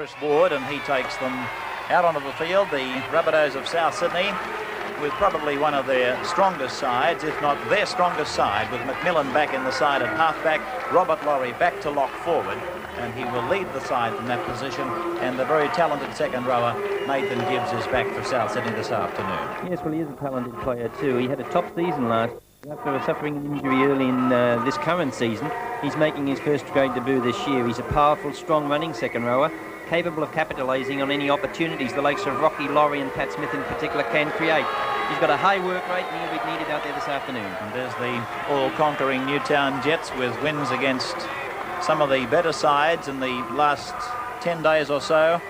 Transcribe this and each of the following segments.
Chris Ward, and he takes them out onto the field. The Rabbitohs of South Sydney with probably one of their strongest sides, if not their strongest side, with McMillan back in the side at halfback, Robert Laurie back to lock forward, and he will lead the side from that position. And the very talented second rower, Nathan Gibbs, is back for South Sydney this afternoon. Yes, well, he is a talented player too. He had a top season last year. After suffering an injury early in this current season, he's making his first grade debut this year. He's a powerful, strong running second rower, capable of capitalising on any opportunities the likes of Rocky Laurie and Pat Smith in particular can create. He's got a high work rate and he'll be needed out there this afternoon. And there's the all-conquering Newtown Jets with wins against some of the better sides in the last 10 days or so,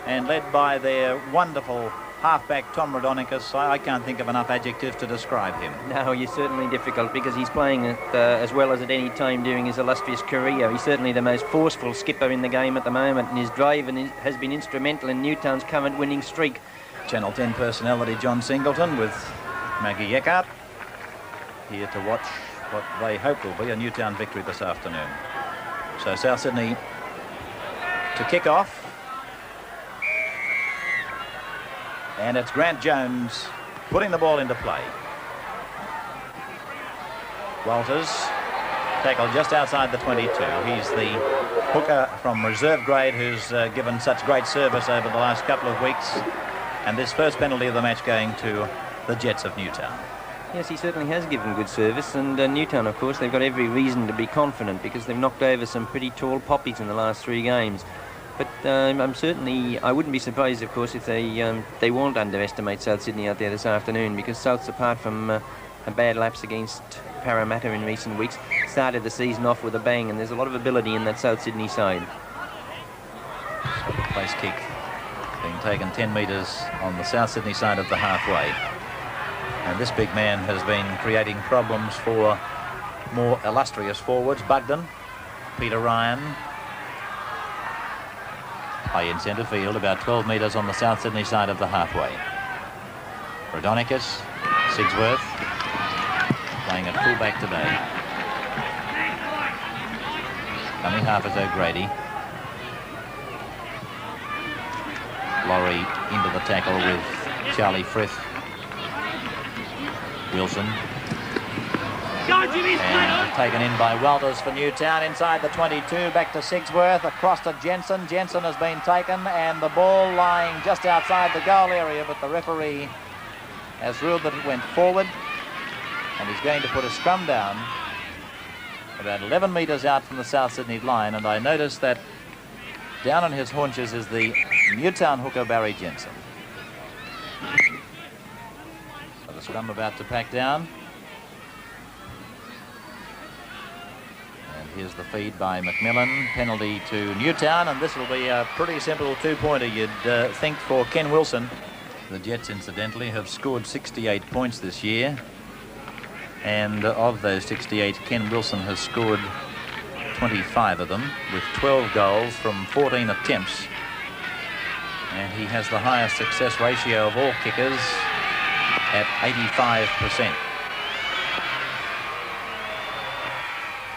and led by their wonderful halfback Tom Rodonicus. I can't think of enough adjectives to describe him. No, you're certainly difficult because he's playing as well as at any time during his illustrious career. He's certainly the most forceful skipper in the game at the moment, and his drive has been instrumental in Newtown's current winning streak. Channel 10 personality John Singleton with Maggie Eckart here to watch what they hope will be a Newtown victory this afternoon. So South Sydney to kick off. And it's Grant Jones putting the ball into play. Walters tackled just outside the 22. He's the hooker from reserve grade who's given such great service over the last couple of weeks. And this first penalty of the match going to the Jets of Newtown. Yes, he certainly has given good service, and Newtown, of course, they've got every reason to be confident because they've knocked over some pretty tall poppies in the last 3 games. But I wouldn't be surprised, of course, if they won't underestimate South Sydney out there this afternoon, because Souths, apart from a bad lapse against Parramatta in recent weeks, started the season off with a bang, and there's a lot of ability in that South Sydney side. So the place kick being taken 10 metres on the South Sydney side of the halfway. And this big man has been creating problems for more illustrious forwards. Bugden, Peter Ryan, high in centre field, about 12 metres on the South Sydney side of the halfway. Rodonicus, Sigsworth, playing at fullback today. Dummy half is O'Grady. Laurie into the tackle with Charlie Frith. Wilson. And taken in by Walters for Newtown inside the 22, back to Sigsworth, across to Jensen. Jensen has been taken and the ball lying just outside the goal area, but the referee has ruled that it went forward, and he's going to put a scrum down about 11 metres out from the South Sydney line. And I noticed that down on his haunches is the Newtown hooker Barry Jensen. So the scrum about to pack down. And here's the feed by McMillan. Penalty to Newtown, and this will be a pretty simple 2-pointer, you'd think, for Ken Wilson. The Jets, incidentally, have scored 68 points this year. And of those 68, Ken Wilson has scored 25 of them, with 12 goals from 14 attempts. And he has the highest success ratio of all kickers at 85%.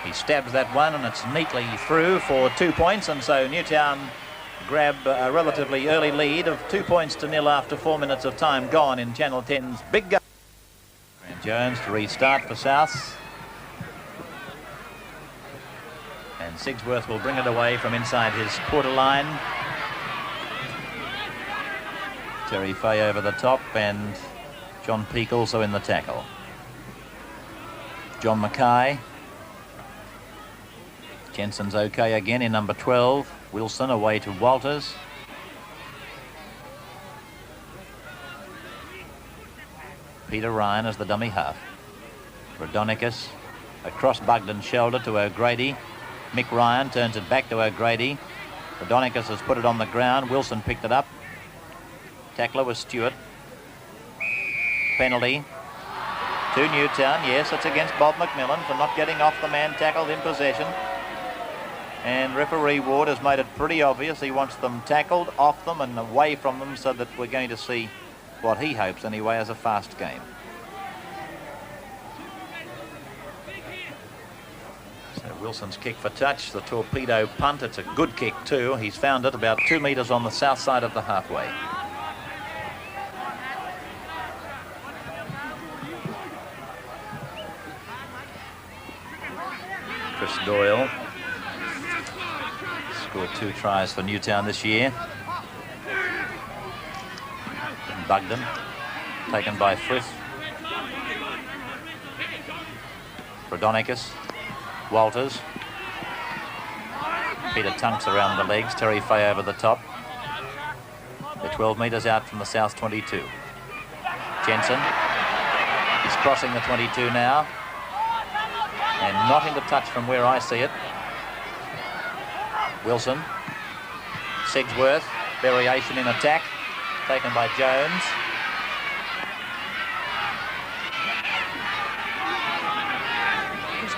He stabs that one and it's neatly through for 2 points, and so Newtown grab a relatively early lead of 2-0 after 4 minutes of time gone in Channel 10's big game. Grant Jones to restart for Souths. And Sigsworth will bring it away from inside his quarter line. Terry Fay over the top, and John Peake also in the tackle. John Mackay. Jensen's okay again in number 12. Wilson away to Walters. Peter Ryan as the dummy half. Rodonicus across Bugden's shoulder to O'Grady. Mick Ryan turns it back to O'Grady. Rodonicus has put it on the ground. Wilson picked it up. Tackler was Stewart. Penalty to Newtown. Yes, it's against Bob McMillan for not getting off the man tackled in possession. And referee Ward has made it pretty obvious he wants them tackled, off them and away from them, so that we're going to see what he hopes anyway as a fast game. So Wilson's kick for touch, the torpedo punt. It's a good kick too. He's found it about 2 metres on the south side of the halfway. Chris Doyle scored 2 tries for Newtown this year. Bugden, taken by Frith. Rodonicus, Walters. Peter Tunks around the legs, Terry Fay over the top. They're 12 metres out from the South 22. Jensen is crossing the 22 now. And not into touch from where I see it. Wilson. Sigsworth, variation in attack, taken by Jones.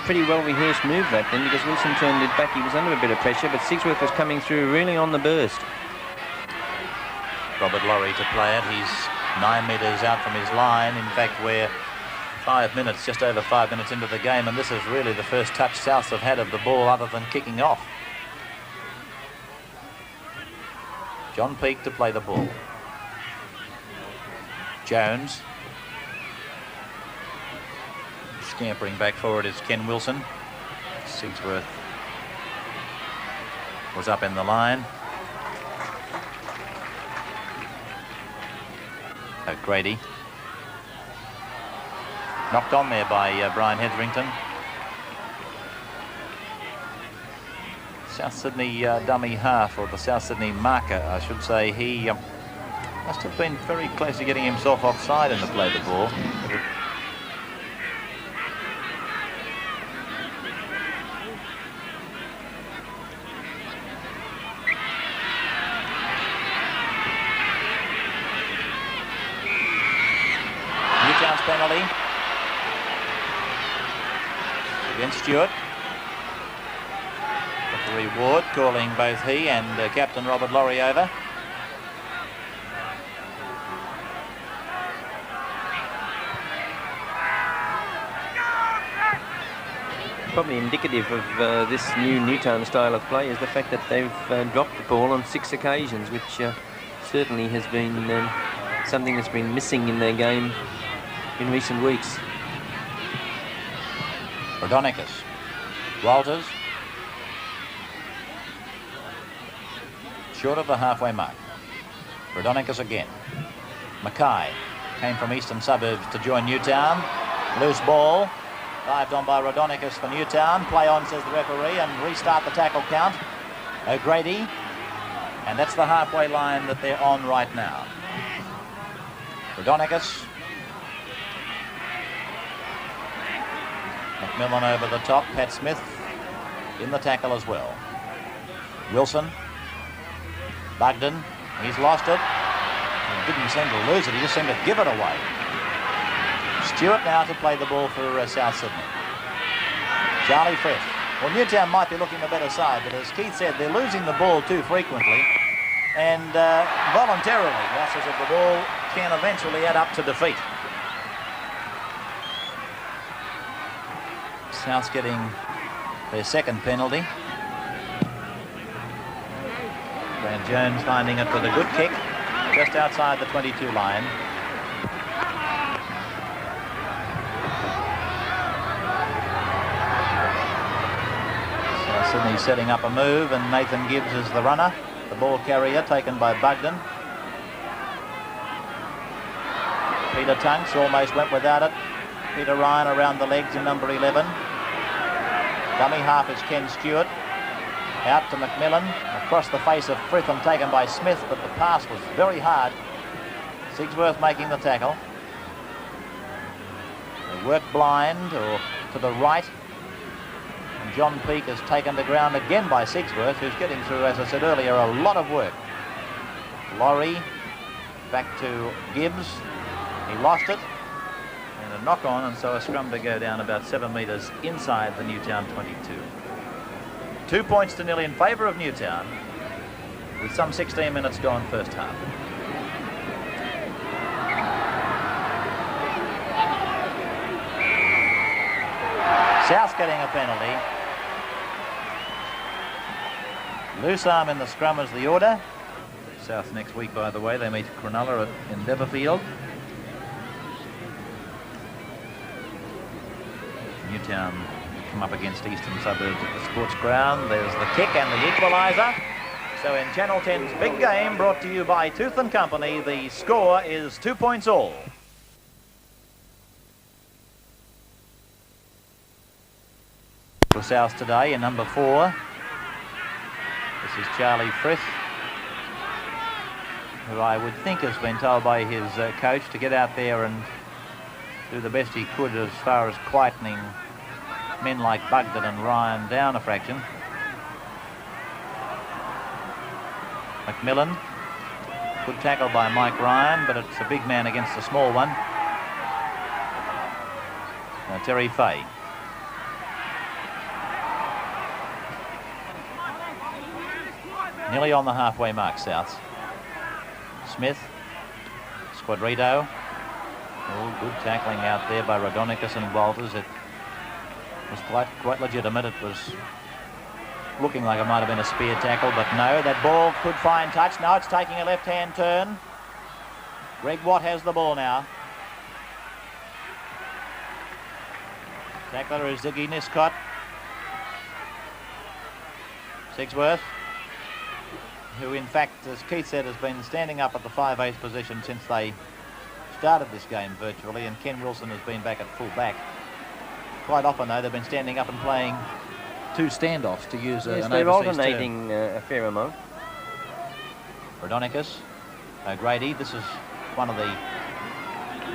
Pretty well rehearsed move that then, because Wilson turned it back. He was under a bit of pressure, but Sigsworth was coming through really on the burst. Robert Laurie to play it. He's 9 metres out from his line. In fact, we're 5 minutes, just over 5 minutes into the game, and this is really the first touch Souths have had of the ball other than kicking off. John Peake to play the ball. Jones. Scampering back forward is Ken Wilson. Sigsworth was up in the line. O'Grady. Knocked on there by Brian Hetherington. South Sydney dummy half, or the South Sydney marker, I should say. He must have been very close to getting himself offside in the play the ball. Newtown's penalty against Stewart. Referee Ward calling both he and Captain Robert Laurie over. Probably indicative of this new Newtown style of play is the fact that they've dropped the ball on 6 occasions, which certainly has been something that's been missing in their game in recent weeks. Rodonicus. Walters. Short of the halfway mark. Rodonicus again. Mackay came from eastern suburbs to join Newtown. Loose ball. Dived on by Rodonicus for Newtown. Play on, says the referee, and restart the tackle count. O'Grady. And that's the halfway line that they're on right now. Rodonicus. McMillan over the top. Pat Smith in the tackle as well. Wilson. Bugden. He's lost it. He didn't seem to lose it. He just seemed to give it away. Stewart now to play the ball for South Sydney. Charlie Frith. Well, Newtown might be looking the better side, but as Keith said, they're losing the ball too frequently, and voluntarily losses of the ball can eventually add up to defeat. South's getting their second penalty. Grant Jones finding it with a good kick just outside the 22 line. South Sydney setting up a move, and Nathan Gibbs is the runner. The ball carrier taken by Bugden. Peter Tunks almost went without it. Peter Ryan around the legs in number 11. Dummy half is Ken Stewart. Out to McMillan. Across the face of Frith and taken by Smith, but the pass was very hard. Sigsworth making the tackle. They work blind or to the right. And John Peake is taken to ground again by Sigsworth, who's getting through, as I said earlier, a lot of work. Laurie back to Gibbs. He lost it. And a knock on, and so a scrum to go down about 7 metres inside the Newtown 22. 2 points to nil in favour of Newtown, with some 16 minutes gone first half. South getting a penalty. Loose arm in the scrum is the order. South next week, by the way, they meet Cronulla in Netherfield. Newtown come up against Eastern Suburbs at the Sports Ground. There's the kick and the equaliser. So in Channel 10's big game, brought to you by Tooth and Company, the score is 2 points all. For South today in number 4. This is Charlie Frith, who I would think has been told by his coach to get out there and do the best he could as far as quietening men like Bugden and Ryan down a fraction. McMillan, good tackle by Mike Ryan, but it's a big man against a small one. Now Terry Fay. Nearly on the halfway mark, Souths. Smith, Squadrito. Oh, good tackling out there by Rodonicus and Walters. It was quite legitimate. It was looking like it might have been a spear tackle, but no, that ball could find touch. Now it's taking a left-hand turn. Greg Watt has the ball now. Tackler is Ziggy Niscott. Sigsworth, who in fact, as Keith said, has been standing up at the 5/8 position since they started this game virtually, and Ken Wilson has been back at full back. Quite often, though, they've been standing up and playing two standoffs, to use an overseas term. They're alternating a fair amount. Rodonicus, O'Grady. This is one of the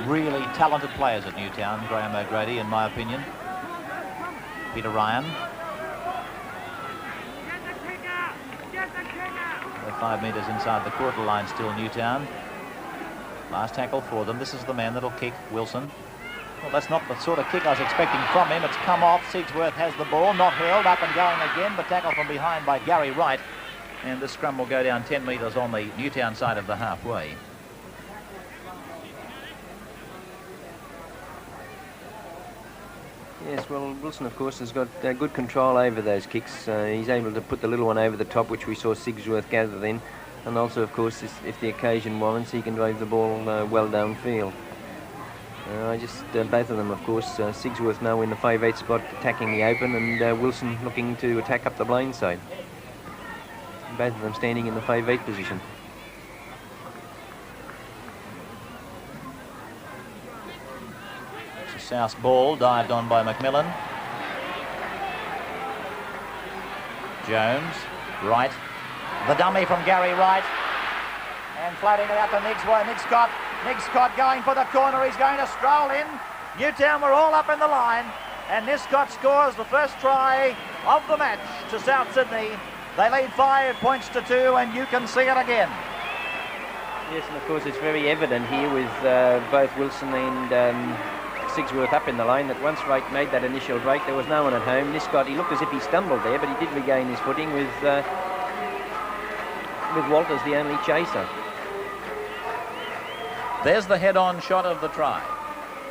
really talented players at Newtown, Graham O'Grady, in my opinion. Peter Ryan. They're 5 metres inside the quarter line still, Newtown. Last tackle for them. This is the man that'll kick, Wilson. Well, that's not the sort of kick I was expecting from him. It's come off. Sigsworth has the ball, not hurled, up and going again, but tackled from behind by Gary Wright. And this scrum will go down 10 metres on the Newtown side of the halfway. Yes, well, Wilson, of course, has got good control over those kicks. He's able to put the little one over the top, which we saw Sigsworth gather then. And also, of course, if the occasion warrants, he can drive the ball well downfield. Both of them, of course, Sigsworth now in the 5/8 spot attacking the open, and Wilson looking to attack up the blind side. Both of them standing in the 5/8 position. It's a South ball, dived on by McMillan. Jones, Wright. The dummy from Gary Wright. And floating it out to Nick Scott. Nick Scott going for the corner. He's going to stroll in. Newtown were all up in the line. And Nick Scott scores the first try of the match to South Sydney. They lead 5 points to 2, and you can see it again. Yes, and of course it's very evident here with both Wilson and Sigsworth up in the line that once Wright made that initial break, there was no one at home. Niscott, he looked as if he stumbled there, but he did regain his footing with Walters the only chaser. There's the head-on shot of the try.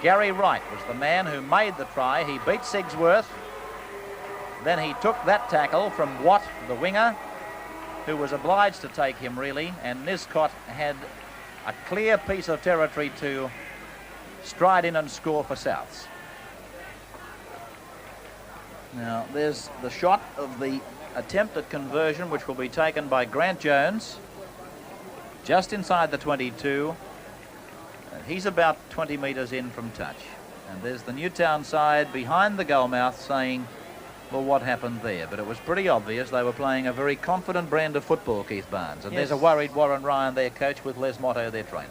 Gary Wright was the man who made the try. He beat Sigsworth. Then he took that tackle from Watt, the winger, who was obliged to take him, really, and Niscott had a clear piece of territory to stride in and score for Souths. Now, there's the shot of the attempt at conversion, which will be taken by Grant Jones, just inside the 22. He's about 20 metres in from touch. And there's the Newtown side behind the goalmouth saying, well, what happened there? But it was pretty obvious they were playing a very confident brand of football, Keith Barnes. And yes. There's a worried Warren Ryan, their coach, with Les Motto, their trainer.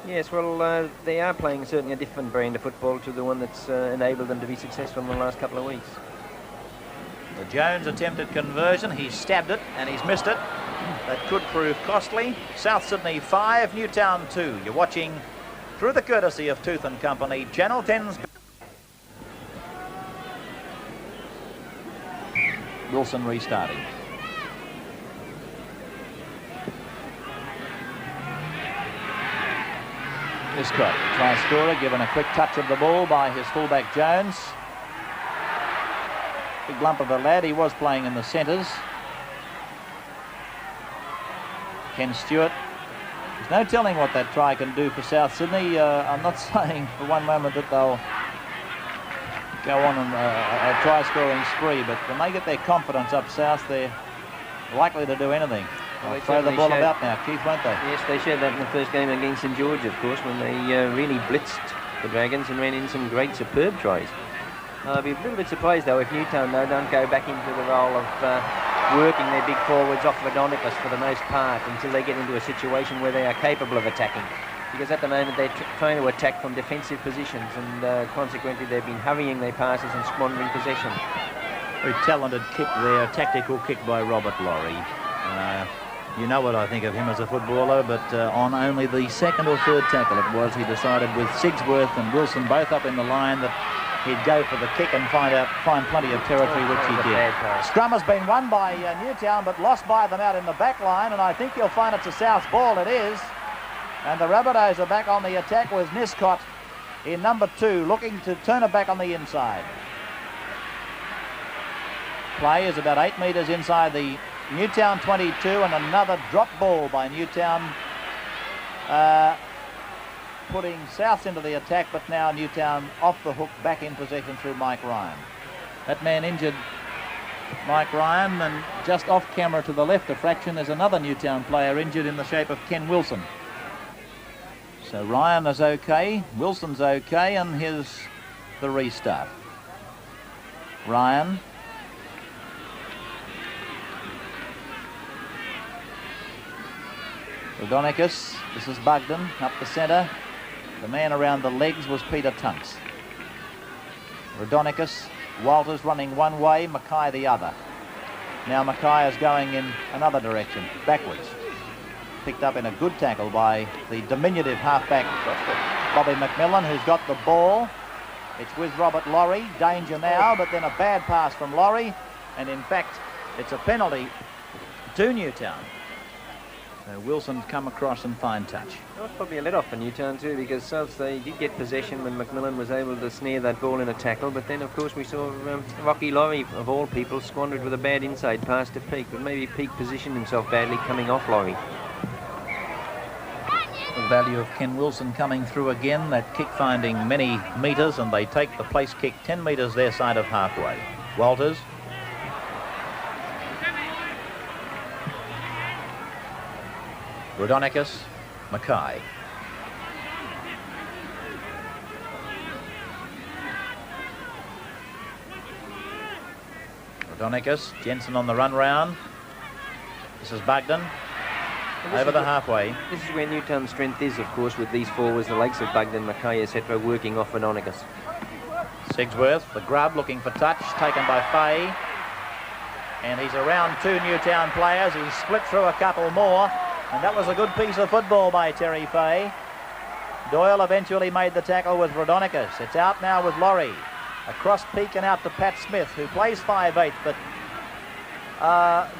Yes, well, they are playing certainly a different brand of football to the one that's enabled them to be successful in the last couple of weeks. The Jones attempted conversion. He stabbed it and he's missed it. That could prove costly. South Sydney 5, Newtown 2. You're watching through the courtesy of Tooth and Company, Channel 10's. Wilson restarting. Niscott, try scorer, given a quick touch of the ball by his fullback Jones. Big lump of a lad. He was playing in the centres. Ken Stewart. There's no telling what that try can do for South Sydney. I'm not saying for one moment that they'll go on a try-scoring spree, but when they get their confidence up south, they're likely to do anything. Well, they'll throw the ball about now, Keith, won't they? Yes, they showed that in the first game against St George, of course, when they really blitzed the Dragons and ran in some great, superb tries. I'll be a little bit surprised, though, if Newtown, though, don't go back into the role of working their big forwards off Rodonicus for the most part until they get into a situation where they are capable of attacking. Because at the moment they're trying to attack from defensive positions, and consequently they've been hurrying their passes and squandering possession. Very talented kick there, tactical kick by Robert Laurie. You know what I think of him as a footballer, but on only the second or third tackle it was, he decided with Sigsworth and Wilson both up in the line that he'd go for the kick and find plenty of territory, which he did. Scrum has been won by Newtown, but lost by them out in the back line, and I think you'll find it's a South ball. It is. And the Rabbitohs are back on the attack with Niscott in number 2, looking to turn it back on the inside. Play is about 8 metres inside the Newtown 22, and another drop ball by Newtown, putting Souths into the attack, but now Newtown off the hook, back in possession through Mike Ryan. That man injured Mike Ryan, and just off camera to the left a fraction is another Newtown player injured in the shape of Ken Wilson. So Ryan is okay, Wilson's okay, and here's the restart. Ryan. Rodonicus, this is Bugden, up the centre. The man around the legs was Peter Tunks. Rodonicus, Walters running one way, Mackay the other. Now Mackay is going in another direction, backwards. Picked up in a good tackle by the diminutive halfback Bobby McMillan, who's got the ball. It's with Robert Laurie, danger now, but then a bad pass from Laurie, and in fact it's a penalty to Newtown. So Wilson's come across and fine touch. That was probably a let-off for Newtown too, because Souths, they did get possession when McMillan was able to snare that ball in a tackle, but then of course we saw Rocky Laurie, of all people, squandered with a bad inside pass to Peake, but maybe Peake positioned himself badly coming off Laurie. The value of Ken Wilson coming through again, that kick finding many metres, and they take the place kick 10 metres their side of halfway. Walters. Rodonicus, Mackay. Rodonicus, Jensen on the run round. This is Bugden. Over the halfway. This is where Newtown's strength is, of course, with these forwards, the likes of Bugden, Mackay, etc., working off Rodonicus. Sigsworth, the grub, looking for touch, taken by Fay. And he's around 2 Newtown players. He's split through a couple more. And that was a good piece of football by Terry Fay. Doyle eventually made the tackle with Rodonicus. It's out now with Laurie. Across Peake and out to Pat Smith, who plays 5'8", but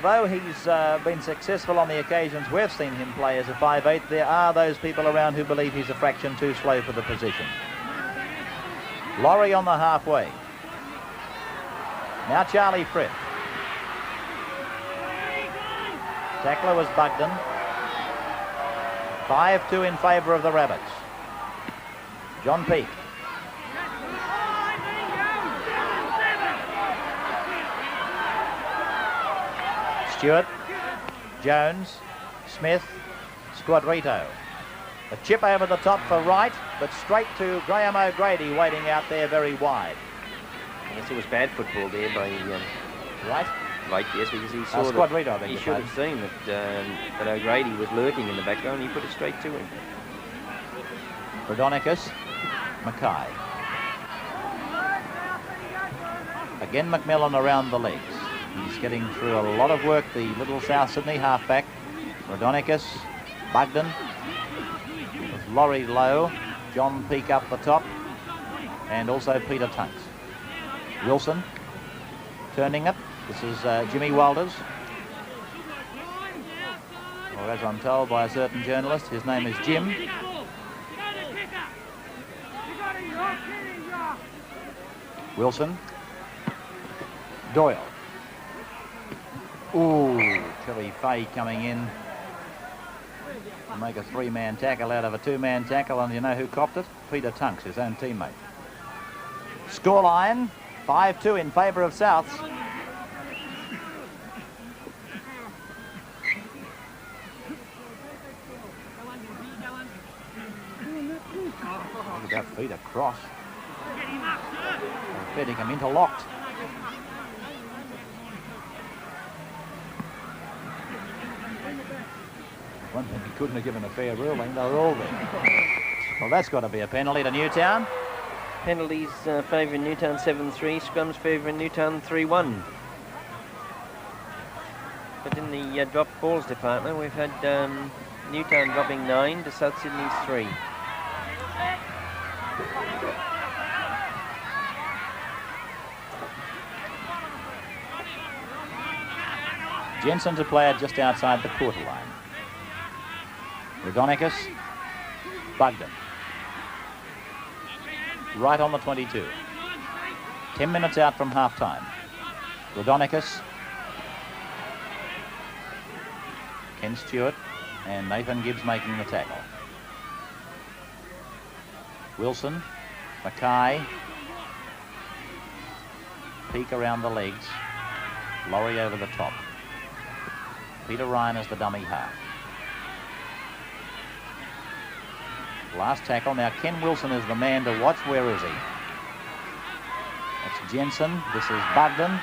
though he's been successful on the occasions we've seen him play as a 5'8", there are those people around who believe he's a fraction too slow for the position. Laurie on the halfway. Now Charlie Frith. Tackler was Bugden. 5-2 in favour of the Rabbits. John Peake. Stewart, Jones, Smith, Squadrito. A chip over the top for Wright, but straight to Graham O'Grady, waiting out there very wide. Yes, it was bad football there by Wright. Right, yes, because he saw Squadrito, he should have seen that O'Grady was lurking in the background. He put it straight to him. Rodonicus, Mackay. Again McMillan around the legs. He's getting through a lot of work, the little South Sydney halfback. Rodonicus, Bugden, with Laurie low, John Peake up the top, and also Peter Tunks. Wilson, turning it. This is Jimmy Walters. Or as I'm told by a certain journalist, his name is Jim. Wilson. Doyle. Ooh, Terry Fay coming in. to make a three-man tackle out of a two-man tackle, and you know who copped it? Peter Tunks, his own teammate. Scoreline, 5-2 in favour of Souths. Look at that feet across. Fitting him interlocked. One thing he couldn't have given a fair ruling, they were all there. Well, that's got to be a penalty to Newtown. Penalties favouring Newtown 7-3, scrums favouring Newtown 3-1. But in the dropped balls department, we've had Newtown dropping 9 to South Sydney's 3. Jensen to play it just outside the quarter line. Rodonicus, Bugden. Right on the 22. 10 minutes out from half-time. Rodonicus, Ken Stewart, and Nathan Gibbs making the tackle. Wilson, Mackay, peek around the legs, Laurie over the top. Peter Ryan as the dummy half. Last tackle. Now Ken Wilson is the man to watch. Where is he? That's Jensen. This is Bugden.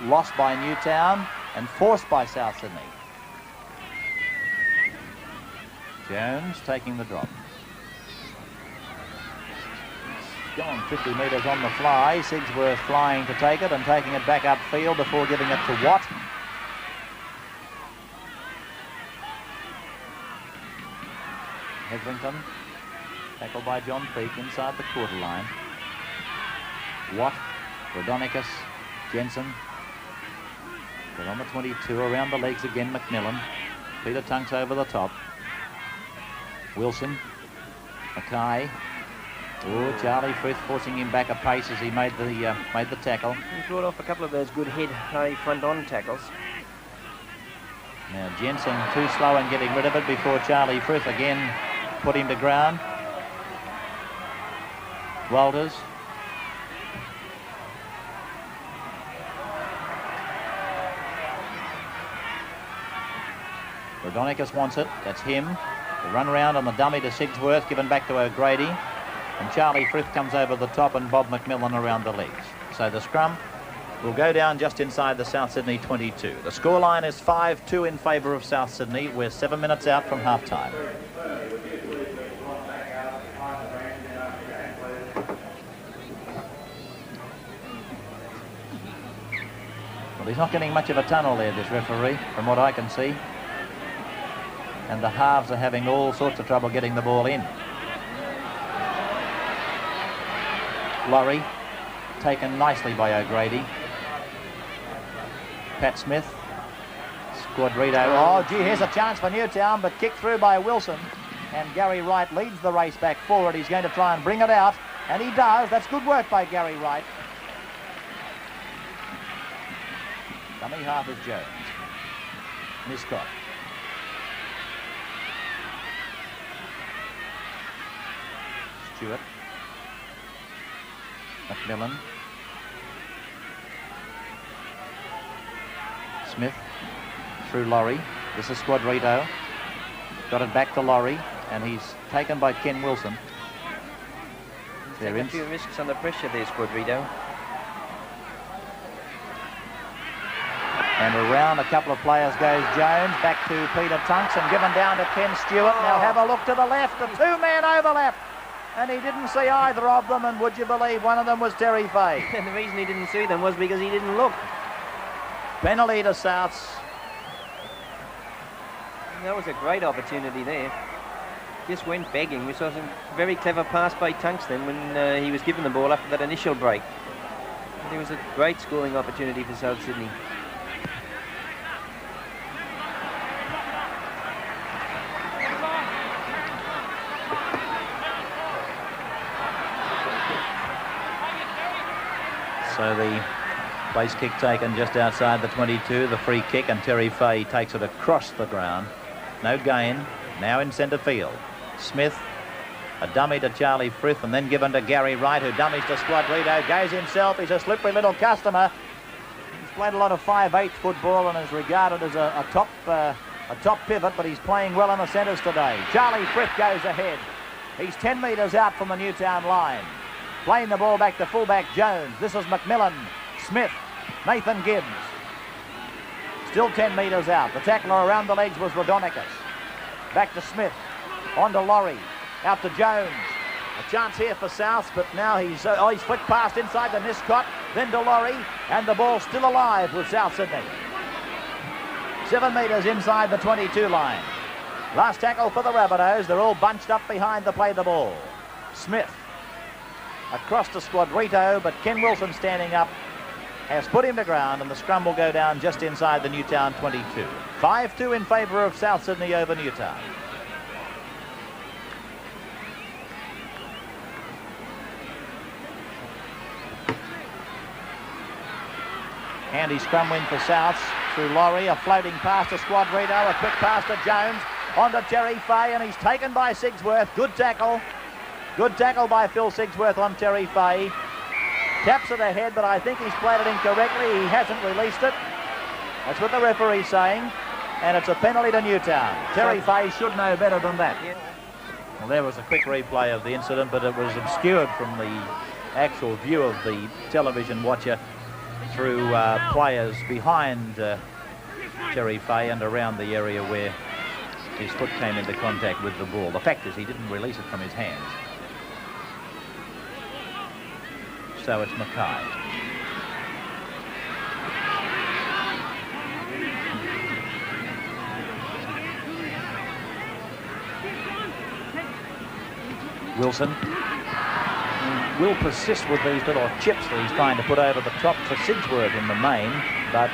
Lost by Newtown and forced by South Sydney. Jones taking the drop. Gone 50 metres on the fly. Sigsworth flying to take it and taking it back upfield before giving it to Watt. Hetherington, tackled by John Peake inside the quarter line. Watt, Rodonicus, Jensen. But on the 22, around the legs again, Macmillan. Peter Tunks over the top. Wilson, Mackay. Oh, Charlie Frith forcing him back a pace as he made the tackle. He brought off a couple of those good head, high front-on tackles. Now Jensen too slow in getting rid of it before Charlie Frith again put him to ground. Walters. Rodonicus wants it. That's him. The run around on the dummy to Sigsworth, given back to O'Grady. And Charlie Frith comes over the top and Bob McMillan around the legs. So the scrum will go down just inside the South Sydney 22. The scoreline is 5-2 in favour of South Sydney. We're 7 minutes out from half-time. Well, he's not getting much of a tunnel there, this referee, from what I can see. And the halves are having all sorts of trouble getting the ball in. Laurie, taken nicely by O'Grady. Pat Smith, Squadrito. Oh, gee, here's a chance for Newtown, but kicked through by Wilson. And Gary Wright leads the race back forward. He's going to try and bring it out, and he does. That's good work by Gary Wright. Dummy half is Jones. Miscott. Stewart. Macmillan. Smith through Laurie. This is Squadrito. Got it back to Laurie, and he's taken by Ken Wilson. Taking a few risks under pressure there, Squadrito. And around a couple of players goes Jones, back to Peter Tunks and given down to Ken Stewart. Now have a look to the left, a two-man overlap. And he didn't see either of them, and would you believe one of them was Terry Fay. And the reason he didn't see them was because he didn't look. Penalty to Souths. That was a great opportunity there. Just went begging. We saw some very clever pass by Tunks then when he was given the ball after that initial break. It was a great scoring opportunity for South Sydney. So the place kick taken just outside the 22, the free kick, and Terry Fay takes it across the ground. No gain, Now in centre field. Smith, a dummy to Charlie Frith, and then given to Gary Wright, who dummies to Squadrito. Goes himself. He's a slippery little customer. He's played a lot of 5/8 football and is regarded as a top pivot, but he's playing well in the centres today. Charlie Frith goes ahead. He's 10 metres out from the Newtown line. Playing the ball back to fullback Jones. This is McMillan. Smith. Nathan Gibbs. Still 10 metres out. The tackler around the legs was Rodonicus. Back to Smith. On to Laurie. Out to Jones. A chance here for Souths, but now he's flicked past inside to Niscott. Then to Laurie. And the ball still alive with South Sydney. 7 metres inside the 22 line. Last tackle for the Rabbitohs. They're all bunched up behind the play the ball. Smith. Across to Squadrito, but Ken Wilson standing up has put him to ground, and the scrum will go down just inside the Newtown 22. 5-2 in favour of South Sydney over Newtown. Handy scrum win for Souths through Laurie. A floating pass to Squadrito, a quick pass to Jones. On to Terry Fay, and he's taken by Sigsworth. Good tackle. Good tackle by Phil Sigsworth on Terry Fay. Taps it ahead, but I think he's played it incorrectly. He hasn't released it. That's what the referee's saying. And it's a penalty to Newtown. Terry Fay should know better than that. Well, there was a quick replay of the incident, but it was obscured from the actual view of the television watcher through players behind Terry Fay and around the area where his foot came into contact with the ball. The fact is he didn't release it from his hands. So it's Mackay. Wilson will persist with these little chips that he's trying to put over the top for Sigsworth in the main, but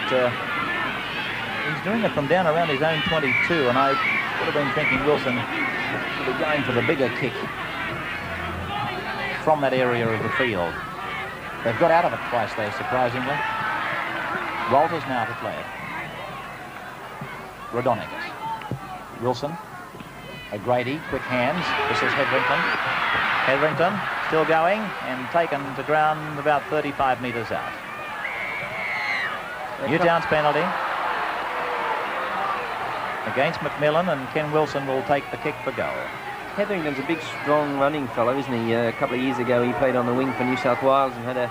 he's doing it from down around his own 22, and I would have been thinking Wilson would be going for the bigger kick from that area of the field. They've got out of it twice, though, surprisingly. Walters now to play it. Rodonicus. Wilson. O'Grady, quick hands. This is Hetherington. Hetherington still going and taken to ground about 35 metres out. Newtown's penalty against McMillan, and Ken Wilson will take the kick for goal. Hetherington's a big, strong running fellow, isn't he? A couple of years ago he played on the wing for New South Wales and had a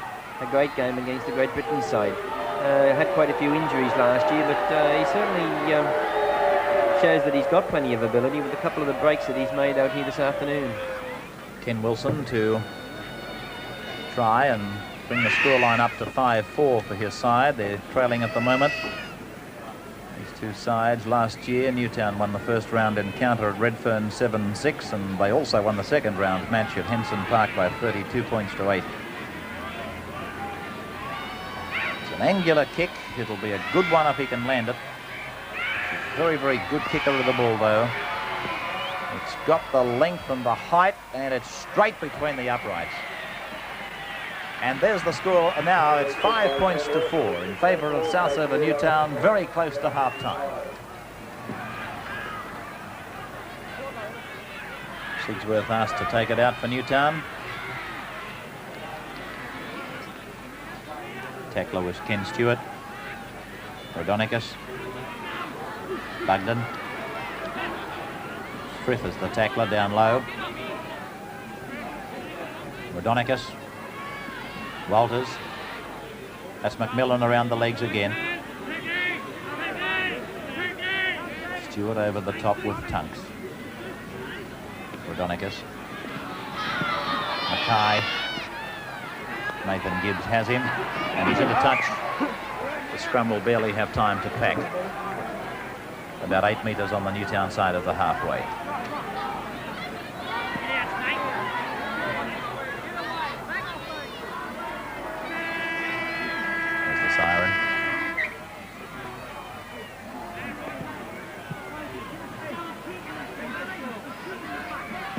great game against the Great Britain side. Had quite a few injuries last year, but he certainly shows that he's got plenty of ability with a couple of the breaks that he's made out here this afternoon. Ken Wilson to try and bring the scoreline up to 5-4 for his side. They're trailing at the moment. These two sides last year, Newtown won the first round encounter at Redfern 7-6, and they also won the second round match at Henson Park by 32 points to 8. It's an angular kick. It'll be a good one if he can land it. Very, very good kicker of the ball, though. It's got the length and the height, and it's straight between the uprights. And there's the score. Now it's 5 points to 4 in favour of South over Newtown, very close to half-time. Sigsworth asked to take it out for Newtown. Tackler was Ken Stewart. Rodonicus. Bugden. Frith is the tackler down low. Rodonicus. Walters. That's McMillan around the legs again. Stewart over the top with Tunks. Rodonicus. Mackay. Nathan Gibbs has him, and he's into touch. The scrum will barely have time to pack. About 8 metres on the Newtown side of the halfway. There's the siren.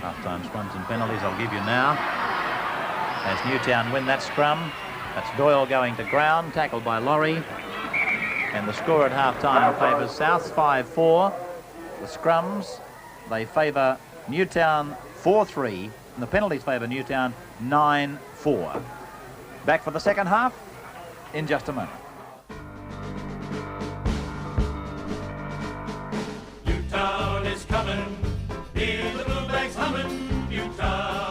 Half-time scrums and penalties I'll give you now. As Newtown win that scrum, that's Doyle going to ground, tackled by Laurie. And the score at half-time favours Souths 5-4. The scrums, they favour Newtown 4-3, and the penalties favour Newtown 9-4. Back for the second half in just a moment. Newtown is coming, hear the bluebags humming, Newtown.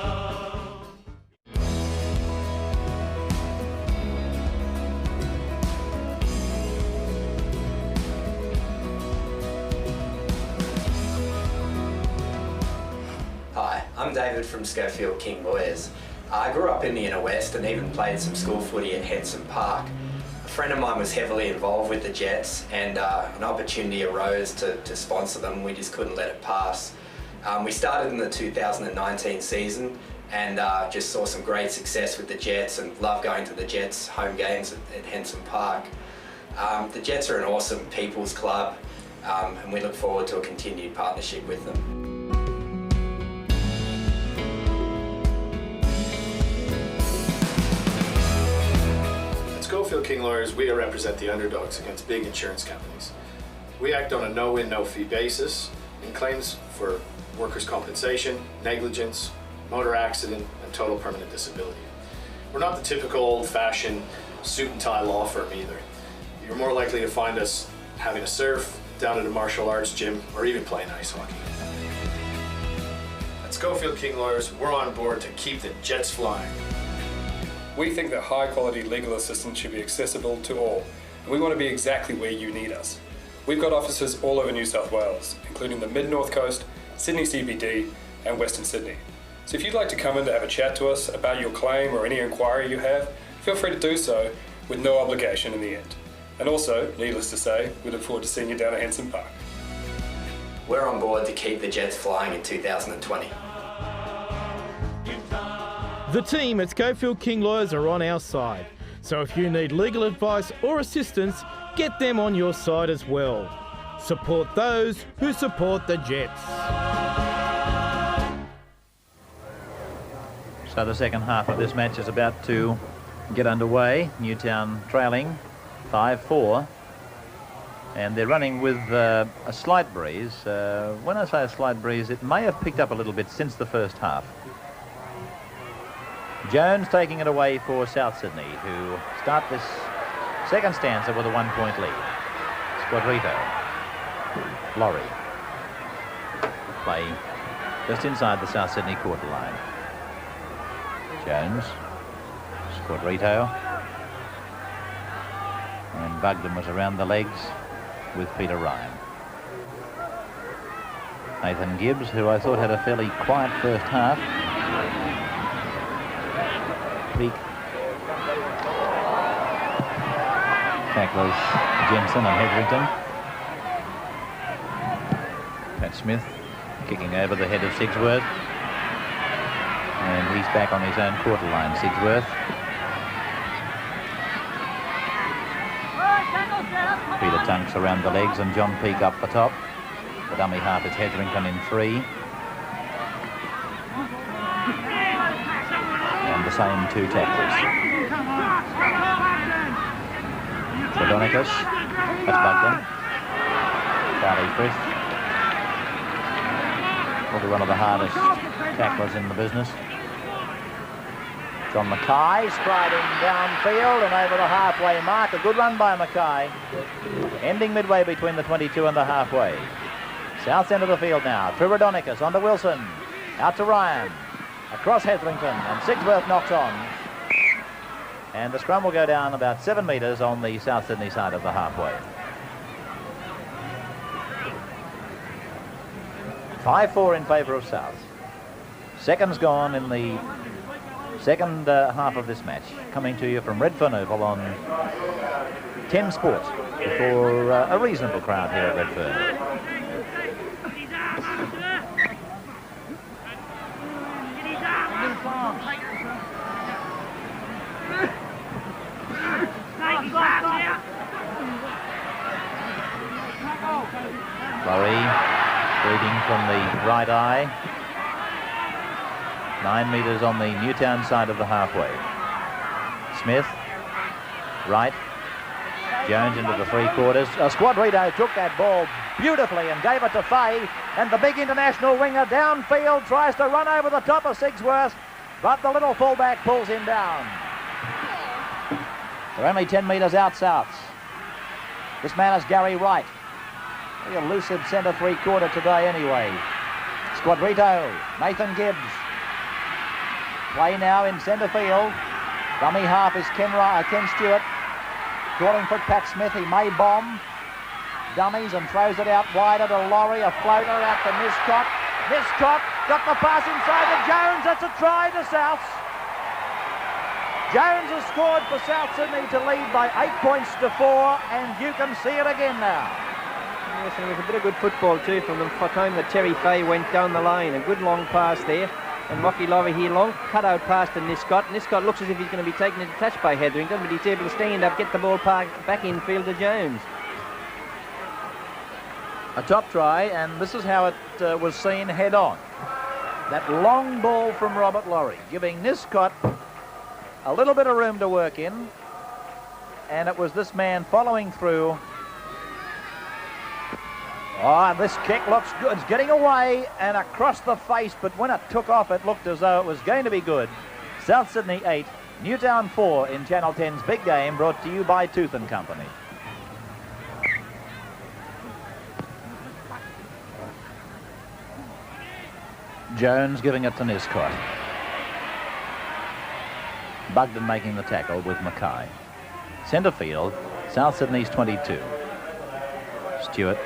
Hi, I'm David from Schofield King Lawyers. I grew up in the inner west and even played some school footy at Henson Park. A friend of mine was heavily involved with the Jets, and an opportunity arose to sponsor them. We just couldn't let it pass. We started in the 2019 season and just saw some great success with the Jets and love going to the Jets home games at Henson Park. The Jets are an awesome people's club, and we look forward to a continued partnership with them. Schofield King Lawyers, we represent the underdogs against big insurance companies. We act on a no-win, no-fee basis in claims for workers' compensation, negligence, motor accident, and total permanent disability. We're not the typical old-fashioned suit and tie law firm either. You're more likely to find us having a surf, down at a martial arts gym, or even playing ice hockey. At Schofield King Lawyers, we're on board to keep the Jets flying. We think that high-quality legal assistance should be accessible to all, and we want to be exactly where you need us. We've got offices all over New South Wales, including the Mid-North Coast, Sydney CBD, and Western Sydney. So if you'd like to come in to have a chat to us about your claim or any inquiry you have, feel free to do so with no obligation in the end. And also, needless to say, we look forward to seeing you down at Henson Park. We're on board to keep the Jets flying in 2020. The team at Schofield King Lawyers are on our side, so if you need legal advice or assistance, get them on your side as well. Support those who support the Jets. So the second half of this match is about to get underway. Newtown trailing 5-4, and they're running with a slight breeze. When I say a slight breeze, it may have picked up a little bit since the first half. Jones taking it away for South Sydney, who start this second stanza with a 1-point lead. Squadrito. Laurie. Play just inside the South Sydney quarter line. Jones. Squadrito. And Bugden was around the legs with Peter Ryan. Nathan Gibbs, who I thought had a fairly quiet first half. Peak. Tacklers Jensen and Hedrington. Pat Smith kicking over the head of Sigsworth. And he's back on his own quarter line, Sigsworth. Peter Tunks around the legs and John Peake up the top. The dummy half is Hedrington in 3. And the same 2 tacklers. Tredonicus. That's Bugden. Charlie Frith. Probably one of the hardest tacklers in the business. John Mackay striding downfield and over the halfway mark. A good run by Mackay. Ending midway between the 22 and the halfway. South end of the field now. Tredonicus onto Wilson. Out to Ryan. Across Hetherington, and Sigsworth knocks on. And the scrum will go down about 7 metres on the South Sydney side of the halfway. 5-4 in favour of South. Seconds gone in the second half of this match. Coming to you from Redfern Oval on 10 Sport before a reasonable crowd here at Redfern. Laurie bleeding from the right eye. 9 metres on the Newtown side of the halfway. Smith, right. Jones into the 3/4. Squadrito took that ball beautifully and gave it to Fay. And the big international winger downfield tries to run over the top of Sigsworth, but the little fullback pulls him down. They're only 10 metres out Souths. This man is Gary Wright. The elusive centre three-quarter today anyway. Squadrito, Nathan Gibbs. Play now in centre field. Dummy half is Ken Stewart. Calling for Pat Smith, he may bomb. Dummies and throws it out wider to Laurie, a floater out to Niscott. Niscott got the pass inside to Jones, that's a try to Souths. Jones has scored for South Sydney to lead by 8 points to 4, and you can see it again now. Yes, and it was a bit of good football too from the time that Terry Fay went down the line. A good long pass there. And Rocky Laurie here, long cut-out pass to Niscott. Niscott looks as if he's going to be taken into touch by Hetherington, but he's able to stand up, get the ball back infield to Jones. A top try, and this is how it was seen head-on. That long ball from Robert Laurie, giving Niscott a little bit of room to work in, and it was this man following through. Oh, this kick looks good. It's getting away and across the face, but when it took off, it looked as though it was going to be good. South Sydney 8, Newtown 4 in Channel 10's Big Game, brought to you by Tooth and Company. Jones giving it to Niscott. Bugden making the tackle with Mackay. Centre field, South Sydney's 22. Stewart.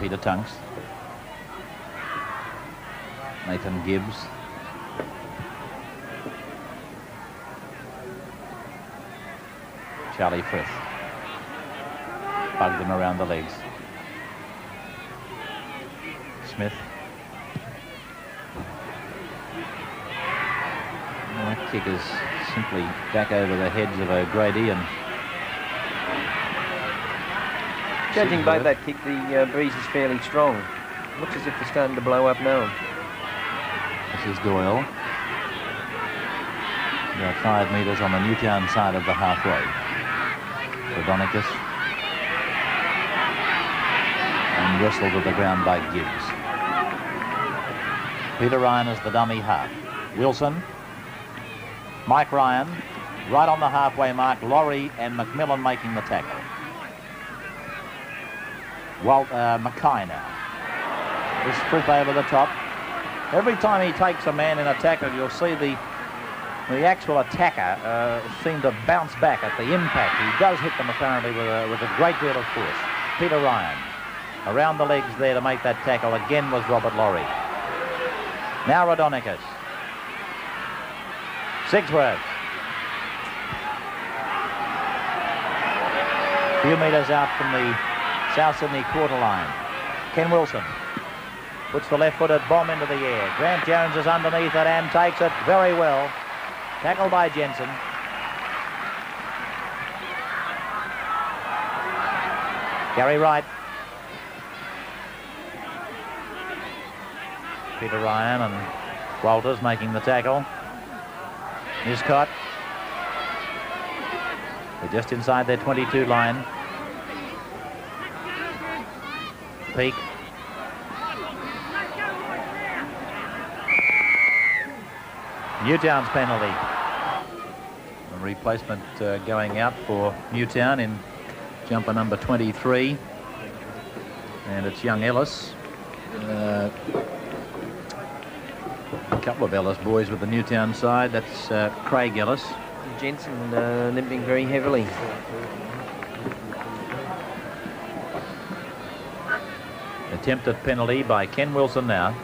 Peter Tunks. Nathan Gibbs. Charlie Frith. Bugged him around the legs. Smith. And that kick is simply back over the heads of O'Grady, and judging by that kick, the breeze is fairly strong. Looks as if it's starting to blow up now. This is Doyle. About 5 metres on the Newtown side of the halfway. Rodonicus. And wrestled to the ground by Gibbs. Peter Ryan is the dummy half. Wilson. Mike Ryan. Right on the halfway mark. Laurie and McMillan making the tackle. Mackay now. This Frith over the top. Every time he takes a man in a tackle, you'll see the actual attacker seem to bounce back at the impact. He does hit them apparently with a great deal of force. Peter Ryan around the legs there to make that tackle again was Robert Laurie. Now Rodonicus. Sigsworth. A few metres out from the South Sydney quarter line. Ken Wilson puts the left-footed bomb into the air. Grant Jones is underneath it and takes it very well. Tackled by Jensen. Gary Wright. Peter Ryan and Walters making the tackle. Niscott. They're just inside their 22 line. Peak. Newtown's penalty. A replacement going out for Newtown in jumper number 23. And it's young Ellis. A couple of Ellis boys with the Newtown side. That's Craig Ellis. Jensen limping very heavily. Attempted penalty by Ken Wilson now.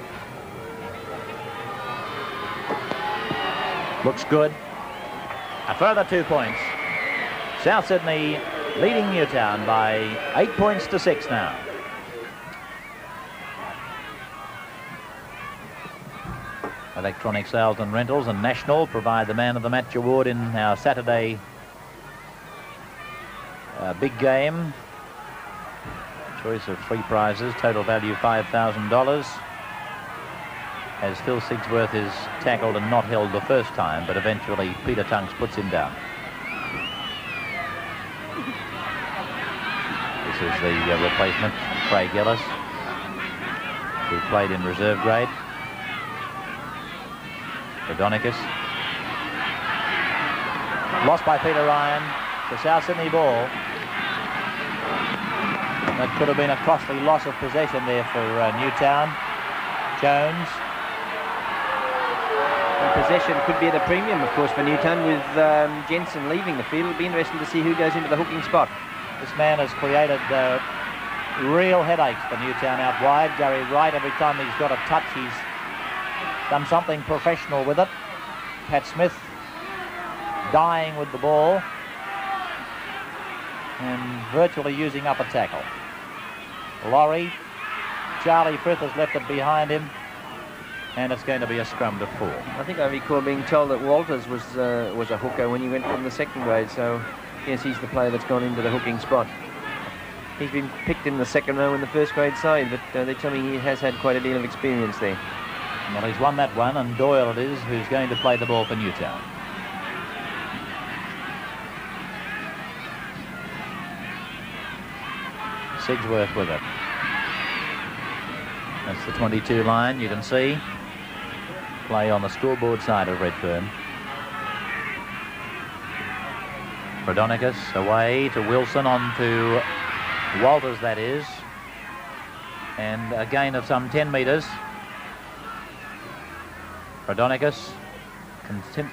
Looks good. A further 2 points. South Sydney leading Newtown by 8 points to 6 now. Electronic Sales and Rentals and National provide the Man of the Match award in our Saturday big game. Choice of 3 prizes, total value $5,000. as Phil Sigsworth is tackled and not held the first time, but eventually Peter Tunks puts him down. This is the replacement, Craig Ellis, who played in reserve grade. Rodonicus. Lost by Peter Ryan. The South Sydney ball. That could have been a costly loss of possession there for Newtown. Jones. And possession could be at a premium, of course, for Newtown with Jensen leaving the field. It'll be interesting to see who goes into the hooking spot. This man has created real headaches for Newtown out wide. Gary Wright, every time he's got a touch, he's done something professional with it. Pat Smith dying with the ball and virtually using up a tackle. Laurie, Charlie Frith has left it behind him, and it's going to be a scrum to 4. I think I recall being told that Walters was a hooker when he went from the second grade, so yes, he's the player that's gone into the hooking spot. He's been picked in the second row in the first grade side, but they tell me he has had quite a deal of experience there. Well, he's won that one, and Doyle it is who's going to play the ball for Newtown. Sigsworth with it. That's the 22 line, you can see. Play on the scoreboard side of Redfern. Rodonicus away to Wilson, on to Walters, that is. And a gain of some 10 metres. Rodonicus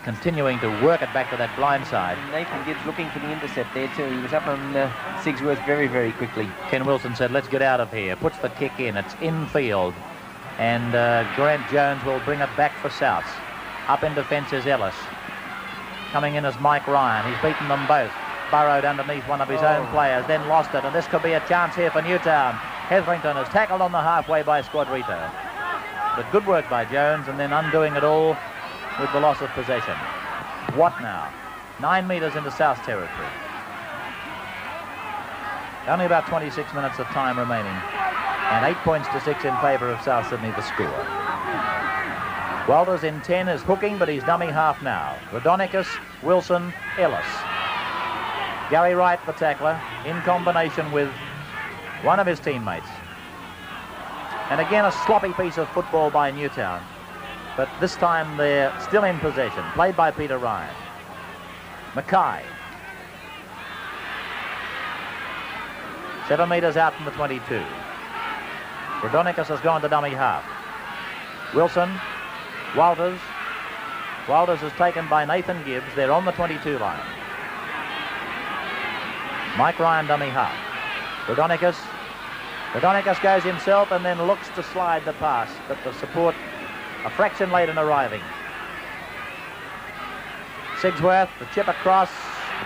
continuing to work it back to that blind side. And Nathan Gibbs looking for the intercept there too. He was up on Sigsworth very, very quickly. Ken Wilson said, let's get out of here. Puts the kick in. It's infield. And Grant Jones will bring it back for Souths. Up in defence is Ellis. Coming in is Mike Ryan. He's beaten them both. Burrowed underneath one of his own players, then lost it. And this could be a chance here for Newtown. Hetherington is tackled on the halfway by Squadrito. But good work by Jones, and then undoing it all with the loss of possession. What now? 9 metres into South territory. Only about 26 minutes of time remaining. And 8 points to 6 in favour of South Sydney, the score. Walters in 10 is hooking, but he's dummy half now. Rodonicus, Wilson, Ellis. Gary Wright, the tackler, in combination with one of his teammates. And again, a sloppy piece of football by Newtown. But this time they're still in possession. Played by Peter Ryan. Mackay. 7 metres out from the 22. Rodonicus has gone to dummy half. Wilson. Walters. Walters is taken by Nathan Gibbs. They're on the 22 line. Mike Ryan, dummy half. Rodonicus. Rodonicus goes himself and then looks to slide the pass, but the support a fraction late in arriving. Sigsworth, the chip across.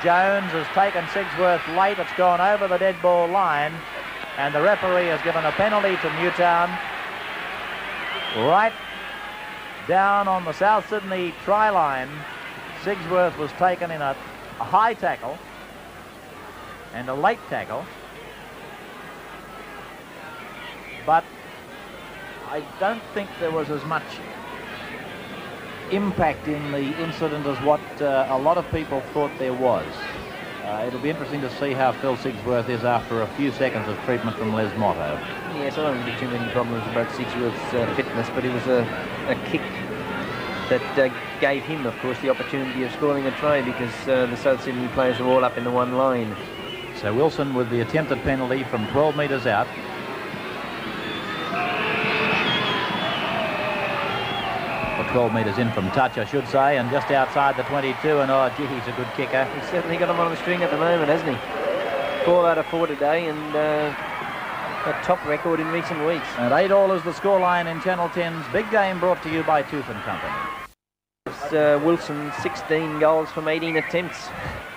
Jones has taken Sigsworth late. It's gone over the dead ball line, and the referee has given a penalty to Newtown. Right down on the South Sydney try line, Sigsworth was taken in a high tackle and a late tackle. But I don't think there was as much impact in the incident as what a lot of people thought there was. It'll be interesting to see how Phil Sigsworth is after a few seconds of treatment from Les Motto. Yes, I don't think too many problems about Sigsworth's fitness, but it was a kick that gave him, of course, the opportunity of scoring a try, because the South Sydney players were all up in the one line. So Wilson with the attempted penalty from 12 metres out. Or 12 metres in from touch, I should say, and just outside the 22, and oh gee, he's a good kicker. He's certainly got him on the string at the moment, hasn't he? 4 out of 4 today, and a top record in recent weeks. And 8-all is the scoreline in Channel 10's big game, brought to you by Tooth and Company. Wilson, 16 goals from 18 attempts.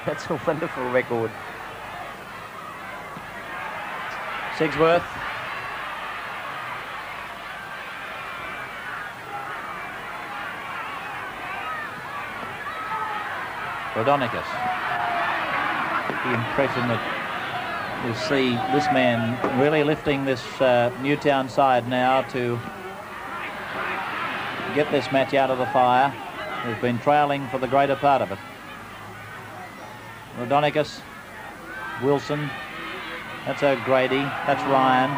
That's a wonderful record. Sigsworth. Rodonicus. The impression that you see this man really lifting this Newtown side now to get this match out of the fire. They've been trailing for the greater part of it. Rodonicus, Wilson, that's O'Grady, that's Ryan.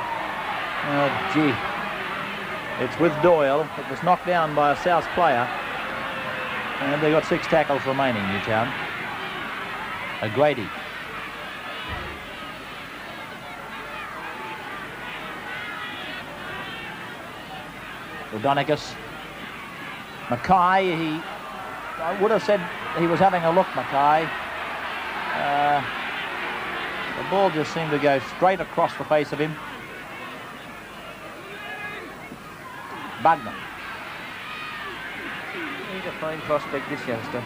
Oh, gee. It's with Doyle. It was knocked down by a South player. And they've got 6 tackles remaining, Newtown. O'Grady. Rodonicus. Mackay, I would have said he was having a look, Mackay. The ball just seemed to go straight across the face of him. Bugman. He's a fine prospect, this youngster.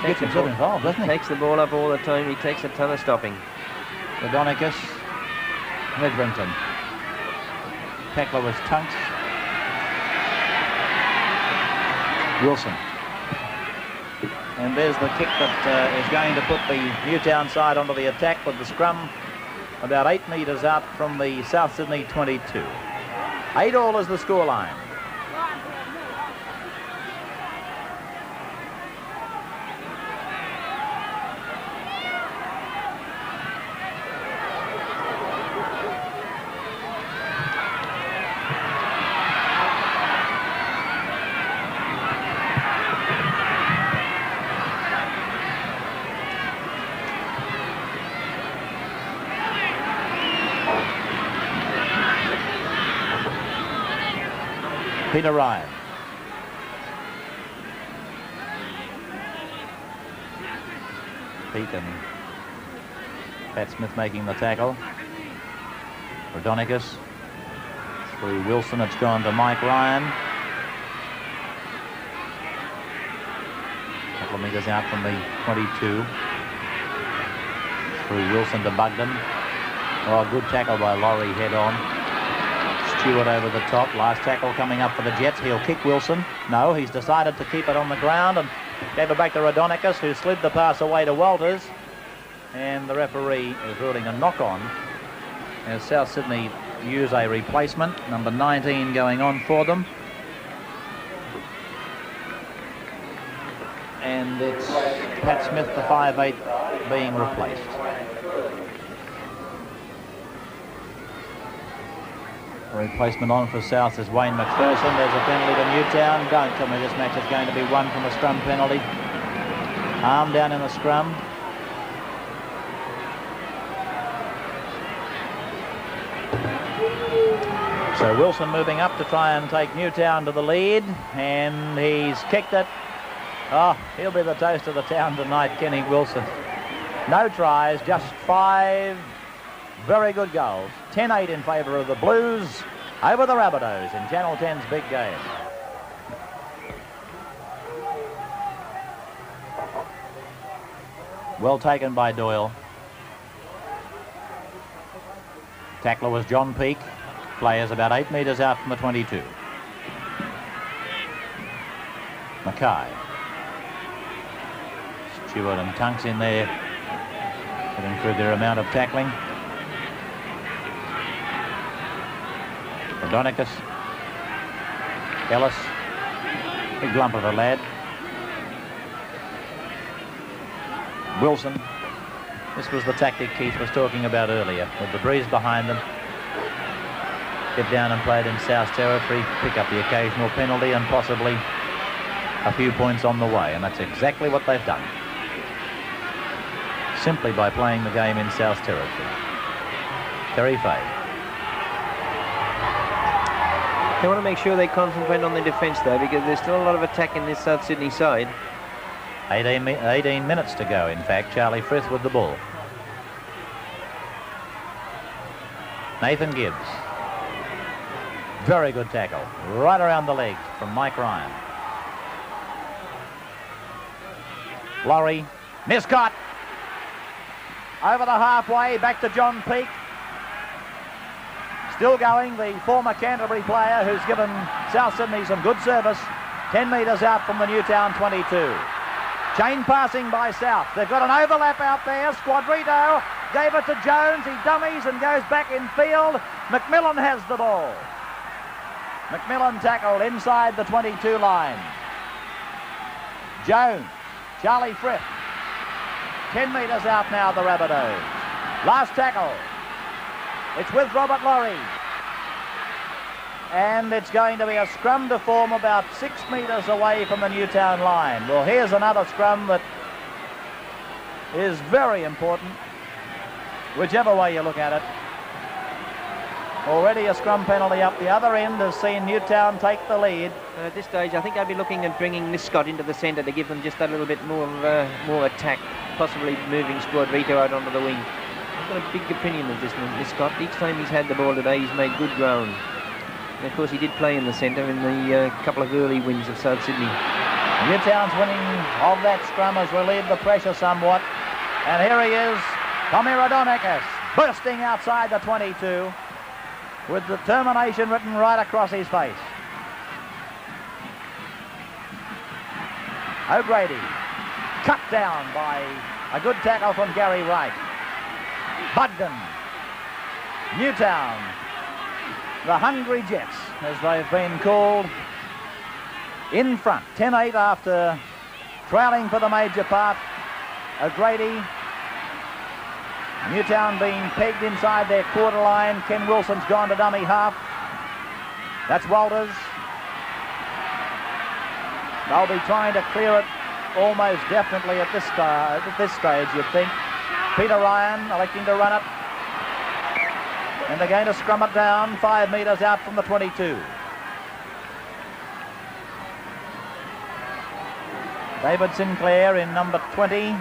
Gets himself involved, doesn't he? Takes the ball up all the time. He takes a ton of stopping. Rodonicus. Redfern. Tackler was Tunks. Wilson. And there's the kick that is going to put the Newtown side onto the attack with the scrum about 8 metres out from the South Sydney 22. 8-all is the scoreline. Peter Ryan. Pete and Pat Smith making the tackle. Rodonicus. Through Wilson, it's gone to Mike Ryan. A couple of metres out from the 22. Through Wilson to Bugden. Oh, good tackle by Laurie head on. Stewart over the top. Last tackle coming up for the Jets. He'll kick Wilson. No, he's decided to keep it on the ground and gave it back to Rodonicus, who slid the pass away to Walters. And the referee is ruling a knock-on as South Sydney use a replacement. Number 19 going on for them. And it's Pat Smith, the 5'8", being replaced. Replacement on for South is Wayne McPherson. There's a penalty to Newtown. Don't tell me this match is going to be won from a scrum penalty. Arm down in the scrum. So Wilson moving up to try and take Newtown to the lead, and he's kicked it. Oh, he'll be the toast of the town tonight, Kenny Wilson. No tries, just 5 very good goals. 10-8 in favour of the Blues over the Rabbitohs in Channel 10's big game. Well taken by Doyle. Tackler was John Peake. Players about 8 metres out from the 22. Mackay. Stewart and Tunks in there, getting through their amount of tackling. Rodonicus. Ellis. Big lump of a lad. Wilson. This was the tactic Keith was talking about earlier, with the breeze behind them. Get down and play it in South territory, pick up the occasional penalty and possibly a few points on the way, and that's exactly what they've done. Simply by playing the game in South territory. Terry Fay. They want to make sure they concentrate on the defence, though, because there's still a lot of attack in this South Sydney side. 18 minutes to go, in fact. Charlie Frith with the ball. Nathan Gibbs. Very good tackle. Right around the leg from Mike Ryan. Laurie. Miscott. Over the halfway, back to John Peake. Still going, the former Canterbury player who's given South Sydney some good service. 10 metres out from the Newtown 22. Chain passing by South. They've got an overlap out there. Squadrito gave it to Jones. He dummies and goes back in field. McMillan has the ball. McMillan tackled inside the 22 line. Jones, Charlie Fripp, 10 metres out now, the Rabbitohs. Last tackle. It's with Robert Laurie. And it's going to be a scrum to form about 6 metres away from the Newtown line. Well, here's another scrum that is very important, whichever way you look at it. Already a scrum penalty up the other end has seen Newtown take the lead. At this stage, I think I'd be looking at bringing Niscott into the centre to give them just a little bit more attack, possibly moving Squadrito out onto the wing. I've got a big opinion of this Niscott. Each time he's had the ball today, he's made good ground. And of course, he did play in the centre in the couple of early wins of South Sydney. Newtown's winning of that scrum has relieved the pressure somewhat. And here he is, Tommy Radonikis, bursting outside the 22 with determination written right across his face. O'Grady, cut down by a good tackle from Gary Wright. Bugden, Newtown, the Hungry Jets, as they've been called, in front. 10-8 after trailing for the major part. O'Grady, Newtown being pegged inside their quarter line. Ken Wilson's gone to dummy half. That's Walters. They'll be trying to clear it almost definitely at this stage, you'd think. Peter Ryan electing to run it. And they're going to scrum it down 5 metres out from the 22. David Sinclair in number 20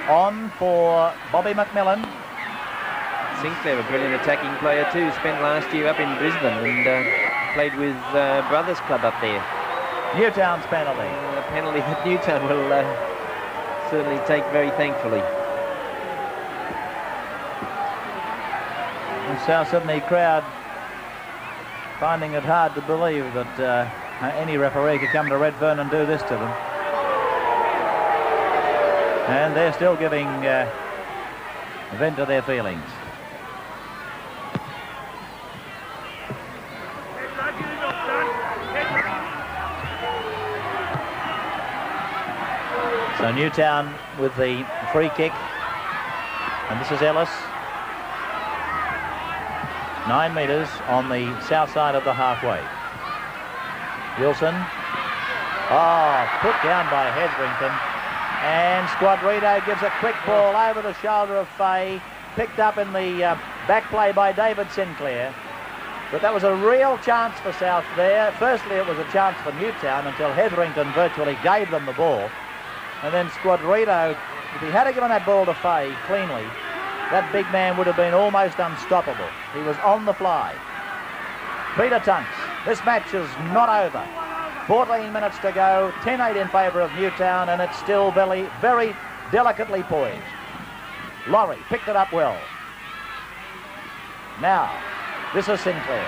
on for Bobby McMillan. Sinclair, a brilliant attacking player too, spent last year up in Brisbane and played with Brothers Club up there. Newtown's penalty. A penalty that Newtown will certainly take very thankfully. The South Sydney crowd finding it hard to believe that any referee could come to Redfern and do this to them. And they're still giving vent to their feelings. So Newtown with the free kick, and this is Ellis. 9 metres on the south side of the halfway. Wilson. Oh, put down by Hetherington. And Squadrito gives a quick ball over the shoulder of Fay, picked up in the back play by David Sinclair. But that was a real chance for South there. Firstly, it was a chance for Newtown until Hetherington virtually gave them the ball. And then Squadrito, if he had given that ball to Fay cleanly, that big man would have been almost unstoppable. He was on the fly. Peter Tunks, this match is not over. 14 minutes to go, 10-8 in favour of Newtown, and it's still very, very delicately poised. Laurie picked it up well. Now, this is Sinclair.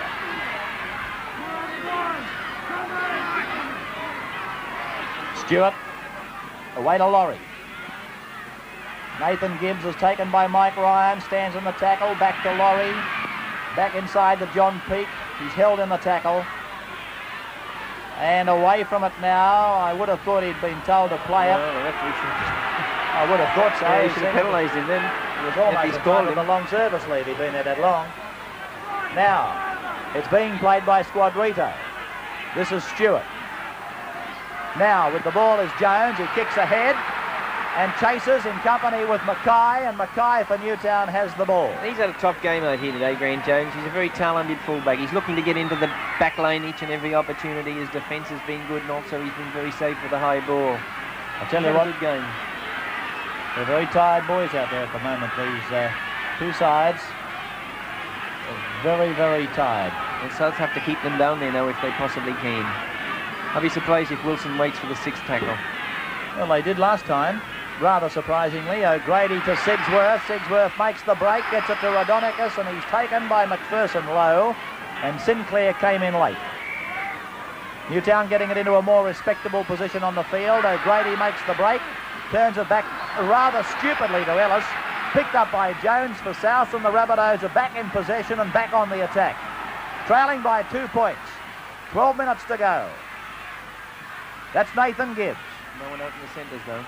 Stewart, away to Laurie. Nathan Gibbs is taken by Mike Ryan, stands in the tackle, back to Laurie, back inside to John Peake. He's held in the tackle. And away from it now. I would have thought he'd been told to play it. I would have thought so. Yeah, he should have penalised him then. He was almost called with a long service leave. He'd been there that long. Now, it's being played by Squadrito. This is Stewart. Now, with the ball is Jones. He kicks ahead and chases in company with Mackay, and Mackay for Newtown has the ball. He's had a tough game out here today, Grant Jones. He's a very talented fullback. He's looking to get into the back lane each and every opportunity. His defence has been good, and also he's been very safe with the high ball. I'll tell you what, good game. They're very tired boys out there at the moment. These two sides are very, very tired. The Souths have to keep them down there now if they possibly can. I'll be surprised if Wilson waits for the sixth tackle. Well, they did last time. Rather surprisingly, O'Grady to Sigsworth. Sigsworth makes the break, gets it to Radonikis, and he's taken by McPherson low, and Sinclair came in late. Newtown getting it into a more respectable position on the field. O'Grady makes the break, turns it back rather stupidly to Ellis, picked up by Jones for South, and the Rabbitohs are back in possession and back on the attack. Trailing by 2 points. 12 minutes to go. That's Nathan Gibbs. No one out in the centres, though.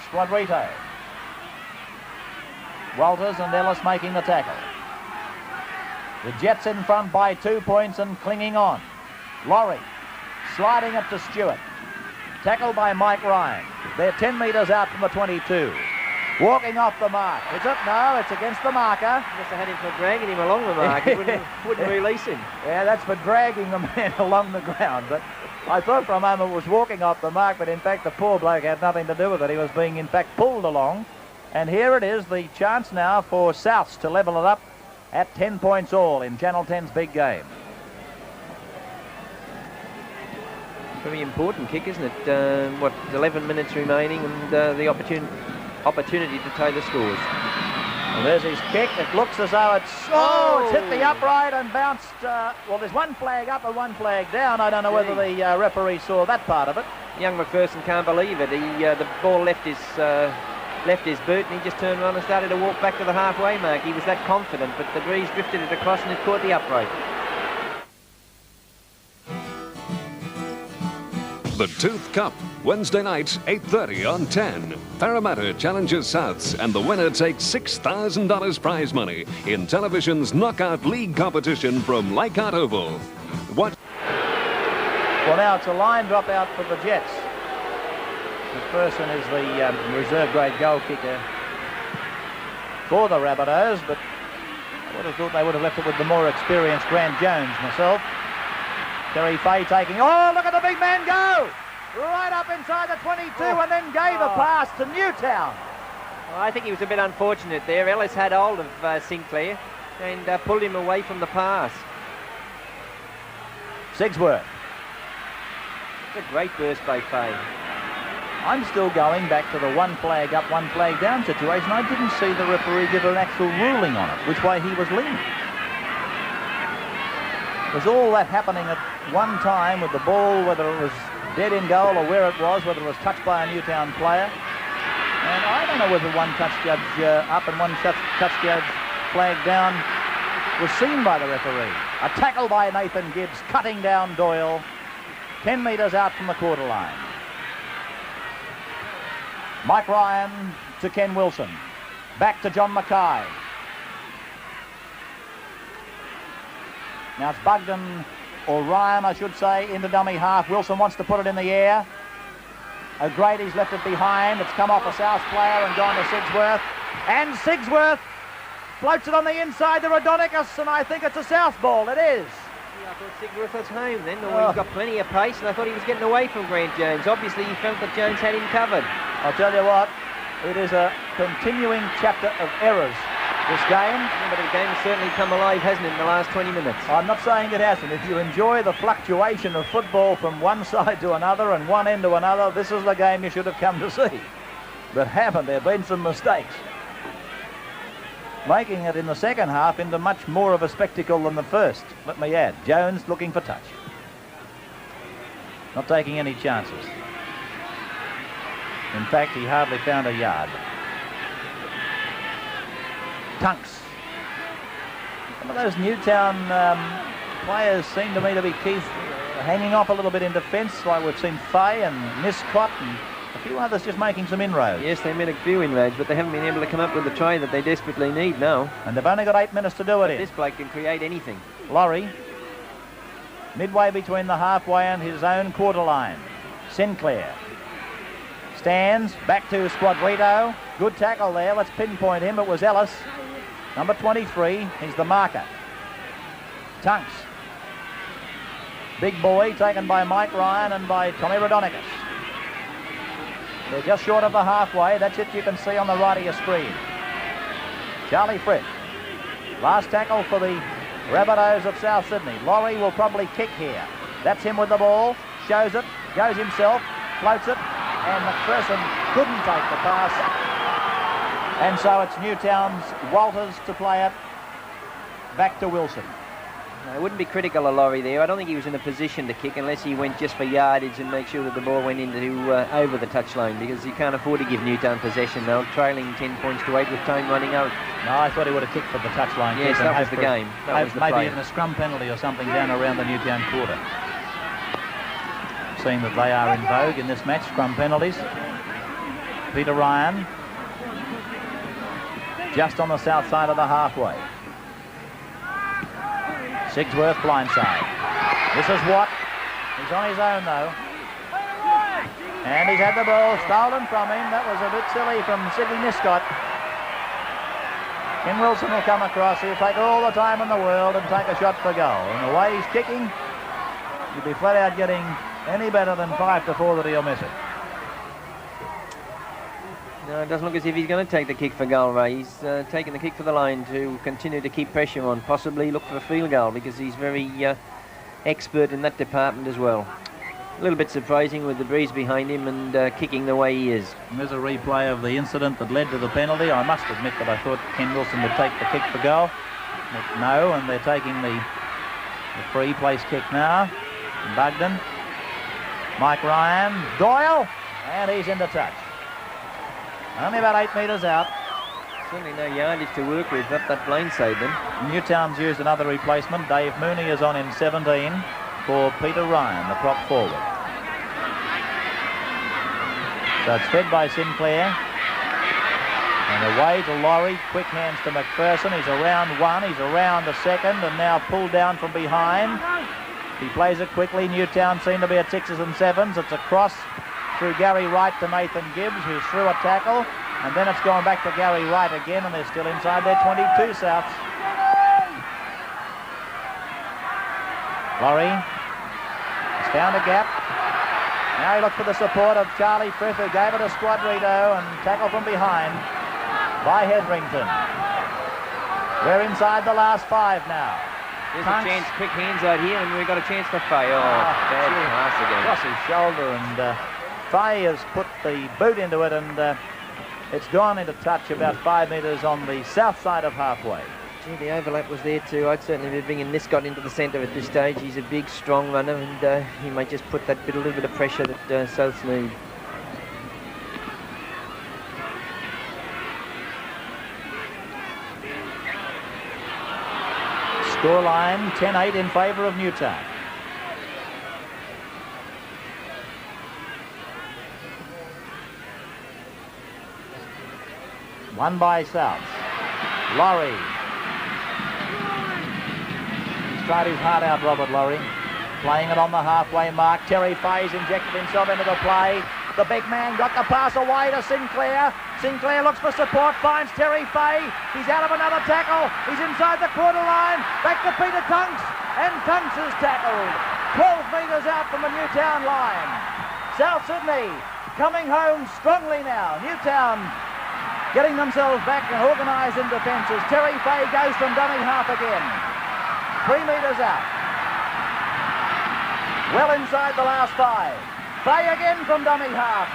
Squadrito. Walters and Ellis making the tackle. The Jets in front by 2 points and clinging on. Laurie sliding it to Stewart. Tackled by Mike Ryan. They're 10 metres out from the 22. Walking off the mark. Is it? No, it's against the marker. Must have had him for dragging him along the mark. He wouldn't release him. Yeah, that's for dragging the man along the ground. But I thought for a moment it was walking off the mark, but in fact the poor bloke had nothing to do with it. He was being in fact pulled along. And here it is, the chance now for Souths to level it up at 10 points all in Channel 10's big game. Very important kick, isn't it? 11 minutes remaining and the opportunity to tie the scores. Well, there's his kick. It looks as though it's... Oh, it's hit the upright and bounced... well, there's one flag up and one flag down. I don't know whether the referee saw that part of it. Young McPherson can't believe it. The ball left his boot and he just turned around and started to walk back to the halfway mark. He was that confident, but the breeze drifted it across and it caught the upright. The Tooth Cup, Wednesday night, 8:30 on 10. Parramatta challenges Souths and the winner takes $6,000 prize money in television's Knockout League competition from Leichhardt Oval. What? Well, now it's a line drop out for the Jets. McPherson is the reserve grade goal kicker for the Rabbitohs, but I would have thought they would have left it with the more experienced Grant Jones myself. Terry Fay taking... Oh, look at the big man go! Right up inside the 22 and then gave a pass to Newtown. Well, I think he was a bit unfortunate there. Ellis had hold of Sinclair and pulled him away from the pass. Sigsworth. It's a great burst by Fay. I'm still going back to the one flag up, one flag down situation. I didn't see the referee give an actual ruling on it, which way he was leaning. Was all that happening at one time with the ball, whether it was dead in goal or where it was, whether it was touched by a Newtown player? And I don't know whether one touch judge up and one touch judge flag down was seen by the referee. A tackle by Nathan Gibbs, cutting down Doyle, 10 metres out from the quarter line. Mike Ryan to Ken Wilson. Back to John Mackay. Now it's Bugden, or Ryan, I should say, into dummy half. Wilson wants to put it in the air. O'Grady's left it behind. It's come off a South player and gone to Sigsworth. And Sigsworth floats it on the inside to Rodonicus, and I think it's a South ball. It is. Yeah, I thought Sigsworth was home then. He's got plenty of pace, and I thought he was getting away from Grant Jones. Obviously, he felt that Jones had him covered. I'll tell you what, it is a continuing chapter of errors, this game. Yeah, but the game has certainly come alive, hasn't it, in the last 20 minutes? I'm not saying it hasn't. If you enjoy the fluctuation of football from one side to another and one end to another, this is the game you should have come to see. But haven't there been some mistakes? Making it in the second half into much more of a spectacle than the first, let me add. Jones looking for touch. Not taking any chances. In fact, he hardly found a yard. Tunks. Some of those Newtown players seem to me to be, Keith, hanging off a little bit in defence, like we've seen Fay and Niscott and a few others just making some inroads. Yes, they made a few inroads, but they haven't been able to come up with the try that they desperately need now. And they've only got 8 minutes to do it in. This bloke can create anything. Laurie, midway between the halfway and his own quarter line. Sinclair stands, back to Squadrito. Good tackle there, let's pinpoint him. It was Ellis, number 23. He's the marker. Tunks. Big boy taken by Mike Ryan and by Tommy Rodonicus. They're just short of the halfway. That's it, you can see on the right of your screen. Charlie Fripp. Last tackle for the Rabbitohs of South Sydney. Laurie will probably kick here. That's him with the ball. Shows it. Goes himself. Floats it. And McPherson couldn't take the pass. And so it's Newtown's Walters to play it. Back to Wilson. I wouldn't be critical of Laurie there. I don't think he was in a position to kick unless he went just for yardage and make sure that the ball went into over the touchline, because he can't afford to give Newtown possession now, trailing 10 points to 8 with time running out. No, I thought he would have kicked for the touchline. Yes, that was the game. That was the maybe play. even a scrum penalty or something down around the Newtown quarter. Seeing that they are in vogue in this match, scrum penalties. Peter Ryan just on the south side of the halfway. Sigsworth blindside. This is Watt. He's on his own though. And he's had the ball stolen from him. That was a bit silly from Sidney Niscott. Ken Wilson will come across. He'll take all the time in the world and take a shot for goal. And the way he's kicking, you'd be flat out getting any better than 5-4 that he'll miss it. No, it doesn't look as if he's going to take the kick for goal, Ray. He's taking the kick for the line to continue to keep pressure on, possibly look for a field goal, because he's very expert in that department as well. A little bit surprising with the breeze behind him and kicking the way he is. And there's a replay of the incident that led to the penalty. I must admit that I thought Ken Wilson would take the kick for goal. But no, and they're taking the free place kick now. Bugden. Mike Ryan. Doyle. And he's into touch. Only about 8 metres out. Certainly no yardage to work with up that blind side then. Newtown's used another replacement. Dave Mooney is on in 17 for Peter Ryan, the prop forward. So it's fed by Sinclair. And away to Laurie. Quick hands to McPherson. He's around one. He's around a second and now pulled down from behind. He plays it quickly. Newtown seem to be at 6s and 7s. It's a cross through Gary Wright to Nathan Gibbs, who's through a tackle, and then it's gone back to Gary Wright again, and they're still inside their 22 Souths. Laurie has found a gap. Now he looked for the support of Charlie Frith, who gave it a squadrito and tackle from behind by Hetherington. We're inside the last 5 now. There's a chance, quick hands out here, and we've got a chance for Fay. Oh, bad pass again. Across his shoulder, and Fay has put the boot into it, and it's gone into touch about 5 metres on the south side of halfway. Gee, the overlap was there too. I'd certainly be bringing Niscott into the centre at this stage. He's a big, strong runner, and he might just put that a little bit of pressure that Souths need. Scoreline 10-8 in favour of Newtown. Won by Souths. Laurie. He's tried his heart out, Robert Laurie. Playing it on the halfway mark. Terry Fay's injected himself into the play. The big man got the pass away to Sinclair. Sinclair looks for support, finds Terry Fay. He's out of another tackle. He's inside the quarter line. Back to Peter Tunks. And Tunks is tackled. 12 metres out from the Newtown line. South Sydney coming home strongly now. Newtown getting themselves back and organised in defences. Terry Fay goes from dummy half again. 3 metres out. Well inside the last 5. Fay again from dummy half.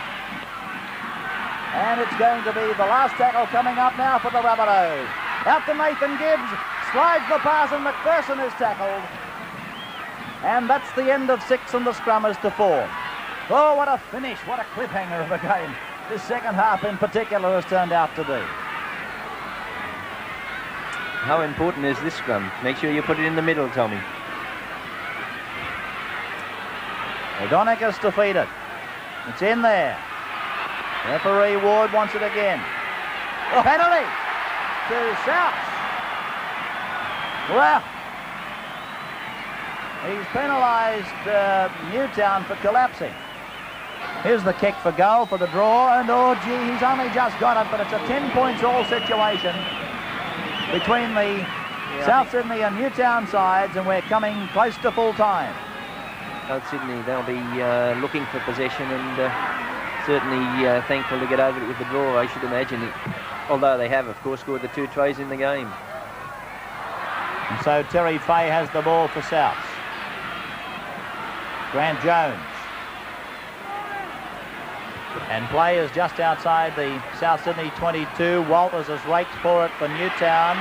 And it's going to be the last tackle coming up now for the Rabbitohs. Out to Nathan Gibbs. Slides the pass and McPherson is tackled. And that's the end of 6 and the scrum is to 4. Oh, what a finish. What a cliffhanger of a game. This second half in particular has turned out to be. How important is this scrum? Make sure you put it in the middle, Tommy. O'Donicus defeated. It's in there. Referee Ward wants it again. Penalty to Souths. Well, he's penalised Newtown for collapsing. Here's the kick for goal for the draw, and oh gee, he's only just got it, but it's a 10 points all situation between the South Sydney and Newtown sides, and we're coming close to full time. South Sydney, they'll be looking for possession and certainly thankful to get over it with the draw, I should imagine. Although they have, of course, scored the 2 tries in the game. And so Terry Fay has the ball for Souths. Grant Jones. And play is just outside the South Sydney 22. Walters has raked for it for Newtown.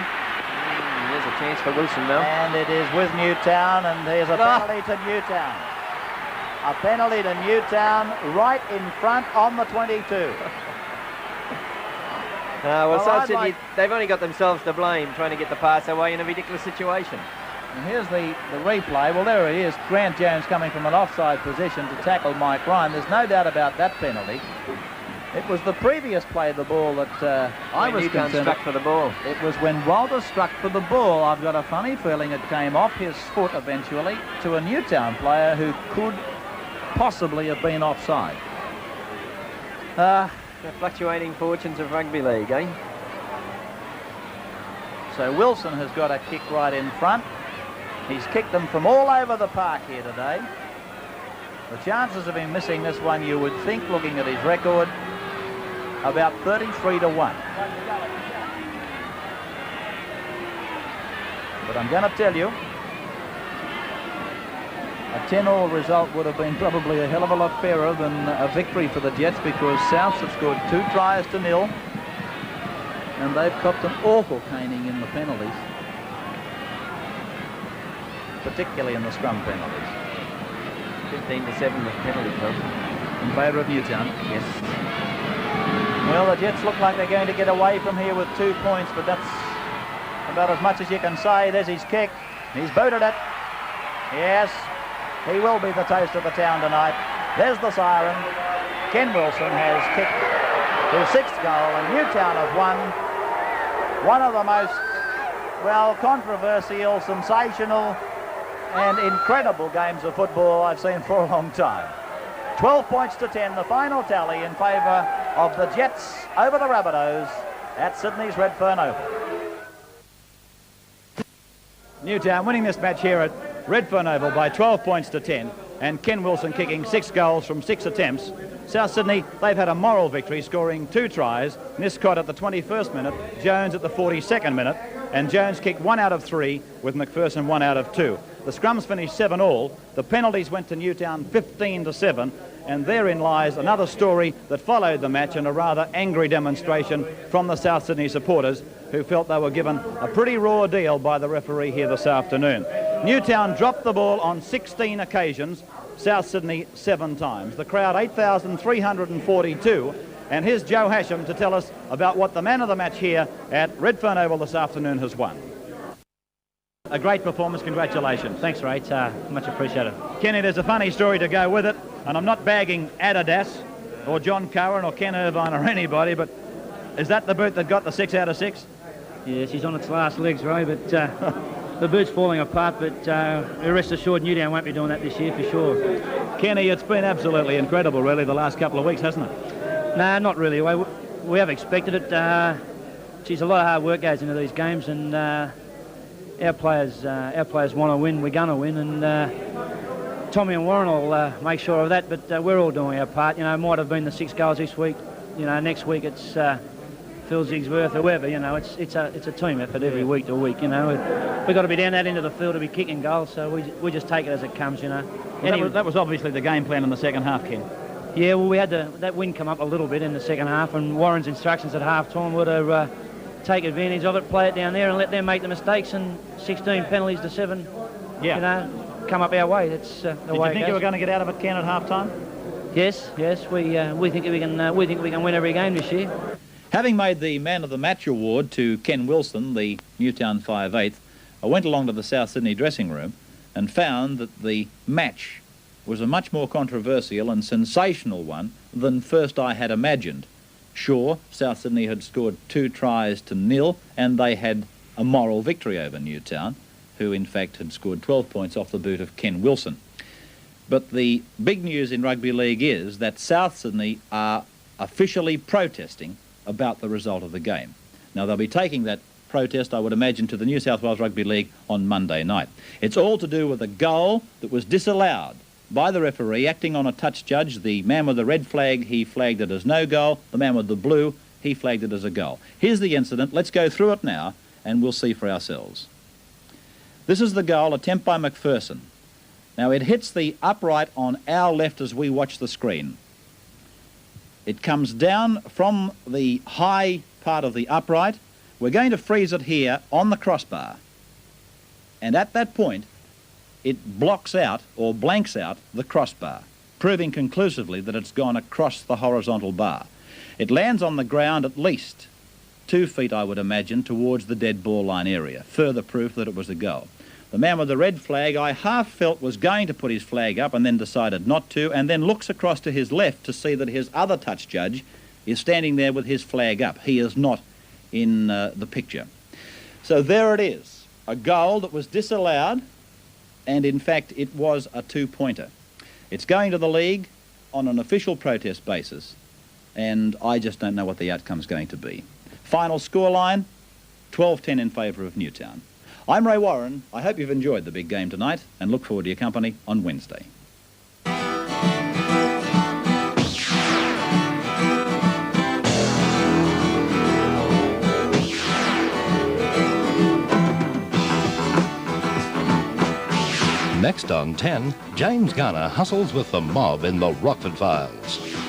There's a chance for Wilson now. And it is with Newtown, and there's a penalty to Newtown. A penalty to Newtown right in front on the 22. Well, I'd Sydney, like- they've only got themselves to blame trying to get the pass away in a ridiculous situation. And here's the replay. Well, there he is. Grant Jones coming from an offside position to tackle Mike Ryan. There's no doubt about that penalty. It was the previous play of the ball that I was Newtown concerned. struck for the ball. It was when Walter struck for the ball. I've got a funny feeling it came off his foot eventually to a Newtown player who could possibly have been offside. The fluctuating fortunes of rugby league, eh? So Wilson has got a kick right in front. He's kicked them from all over the park here today. The chances of him missing this one, you would think, looking at his record, about 33 to 1. But I'm going to tell you, a 10-all result would have been probably a hell of a lot fairer than a victory for the Jets, because Souths have scored 2 tries to nil, and they've copped an awful caning in the penalties, particularly in the scrum penalties. 15-7 with penalty kill. In favour of Newtown. Yes. Well, the Jets look like they're going to get away from here with 2 points, but that's about as much as you can say. There's his kick. He's booted it. Yes, he will be the toast of the town tonight. There's the siren. Ken Wilson has kicked his 6th goal, and Newtown have won one of the most, well, controversial, sensational and incredible games of football I've seen for a long time. 12 points to 10, the final tally in favour of the Jets over the Rabbitohs at Sydney's Redfern Oval. Newtown winning this match here at Redfern Oval by 12 points to 10, and Ken Wilson kicking 6 goals from 6 attempts. South Sydney, they've had a moral victory, scoring 2 tries. Niscott at the 21st minute, Jones at the 42nd minute, and Jones kicked 1 out of 3 with McPherson 1 out of 2. The scrums finished 7-all. The penalties went to Newtown 15-7, and therein lies another story that followed the match, and a rather angry demonstration from the South Sydney supporters, who felt they were given a pretty raw deal by the referee here this afternoon. Newtown dropped the ball on 16 occasions, South Sydney 7 times. The crowd 8,342, and here's Joe Hasham to tell us about what the man of the match here at Redfern Oval this afternoon has won. A great performance, congratulations. Thanks, Ray. It's much appreciated. Kenny, there's a funny story to go with it, and I'm not bagging Adidas or John Cowan or Ken Irvine or anybody, but is that the boot that got the 6 out of 6? Yeah, she's on its last legs, Ray, but the boot's falling apart, but rest assured Newtown won't be doing that this year for sure. Kenny, it's been absolutely incredible, really, the last couple of weeks, hasn't it? No, not really. We have expected it. Geez, a lot of hard work goes into these games, and our players want to win. We're going to win, and Tommy and Warren will make sure of that. But we're all doing our part. You know, it might have been the 6 goals this week. You know, next week it's Phil Zigsworth, whoever. You know, it's a team effort every week to week. You know, we've got to be down that end of the field to be kicking goals. So we just take it as it comes. You know. Well, that was obviously the game plan in the second half, Ken. Yeah, well, we had that wind come up a little bit in the second half, and Warren's instructions at half-time were to take advantage of it, play it down there, and let them make the mistakes. And 16 penalties to 7, yeah, you know, come up our way. That's the way it goes. Did you think you were going to get out of it, Ken, at half-time? Yes. We think we can win every game this year. Having made the Man of the Match award to Ken Wilson, the Newtown 5/8, I went along to the South Sydney dressing room and found that the match was a much more controversial and sensational one than first I had imagined. Sure, South Sydney had scored 2 tries to 0, and they had a moral victory over Newtown, who in fact had scored 12 points off the boot of Ken Wilson. But the big news in rugby league is that South Sydney are officially protesting about the result of the game. Now, they'll be taking that protest, I would imagine, to the New South Wales Rugby League on Monday night. It's all to do with a goal that was disallowed by the referee acting on a touch judge. The man with the red flag, he flagged it as no goal. The man with the blue, he flagged it as a goal. Here's the incident. Let's go through it now and we'll see for ourselves. This is the goal attempt by McPherson. Now, it hits the upright on our left as we watch the screen. It comes down from the high part of the upright. We're going to freeze it here on the crossbar. And at that point, it blocks out or blanks out the crossbar, proving conclusively that it's gone across the horizontal bar. It lands on the ground at least 2 feet, I would imagine, towards the dead ball line area. Further proof that it was a goal. The man with the red flag, I half felt was going to put his flag up and then decided not to, and then looks across to his left to see that his other touch judge is standing there with his flag up. He is not in the picture. So there it is, a goal that was disallowed, and in fact it was a 2-pointer. It's going to the league on an official protest basis, and I just don't know what the outcome's going to be. Final scoreline, 12-10 in favour of Newtown. I'm Ray Warren. I hope you've enjoyed the big game tonight and look forward to your company on Wednesday. Next on 10, James Garner hustles with the mob in the Rockford Files.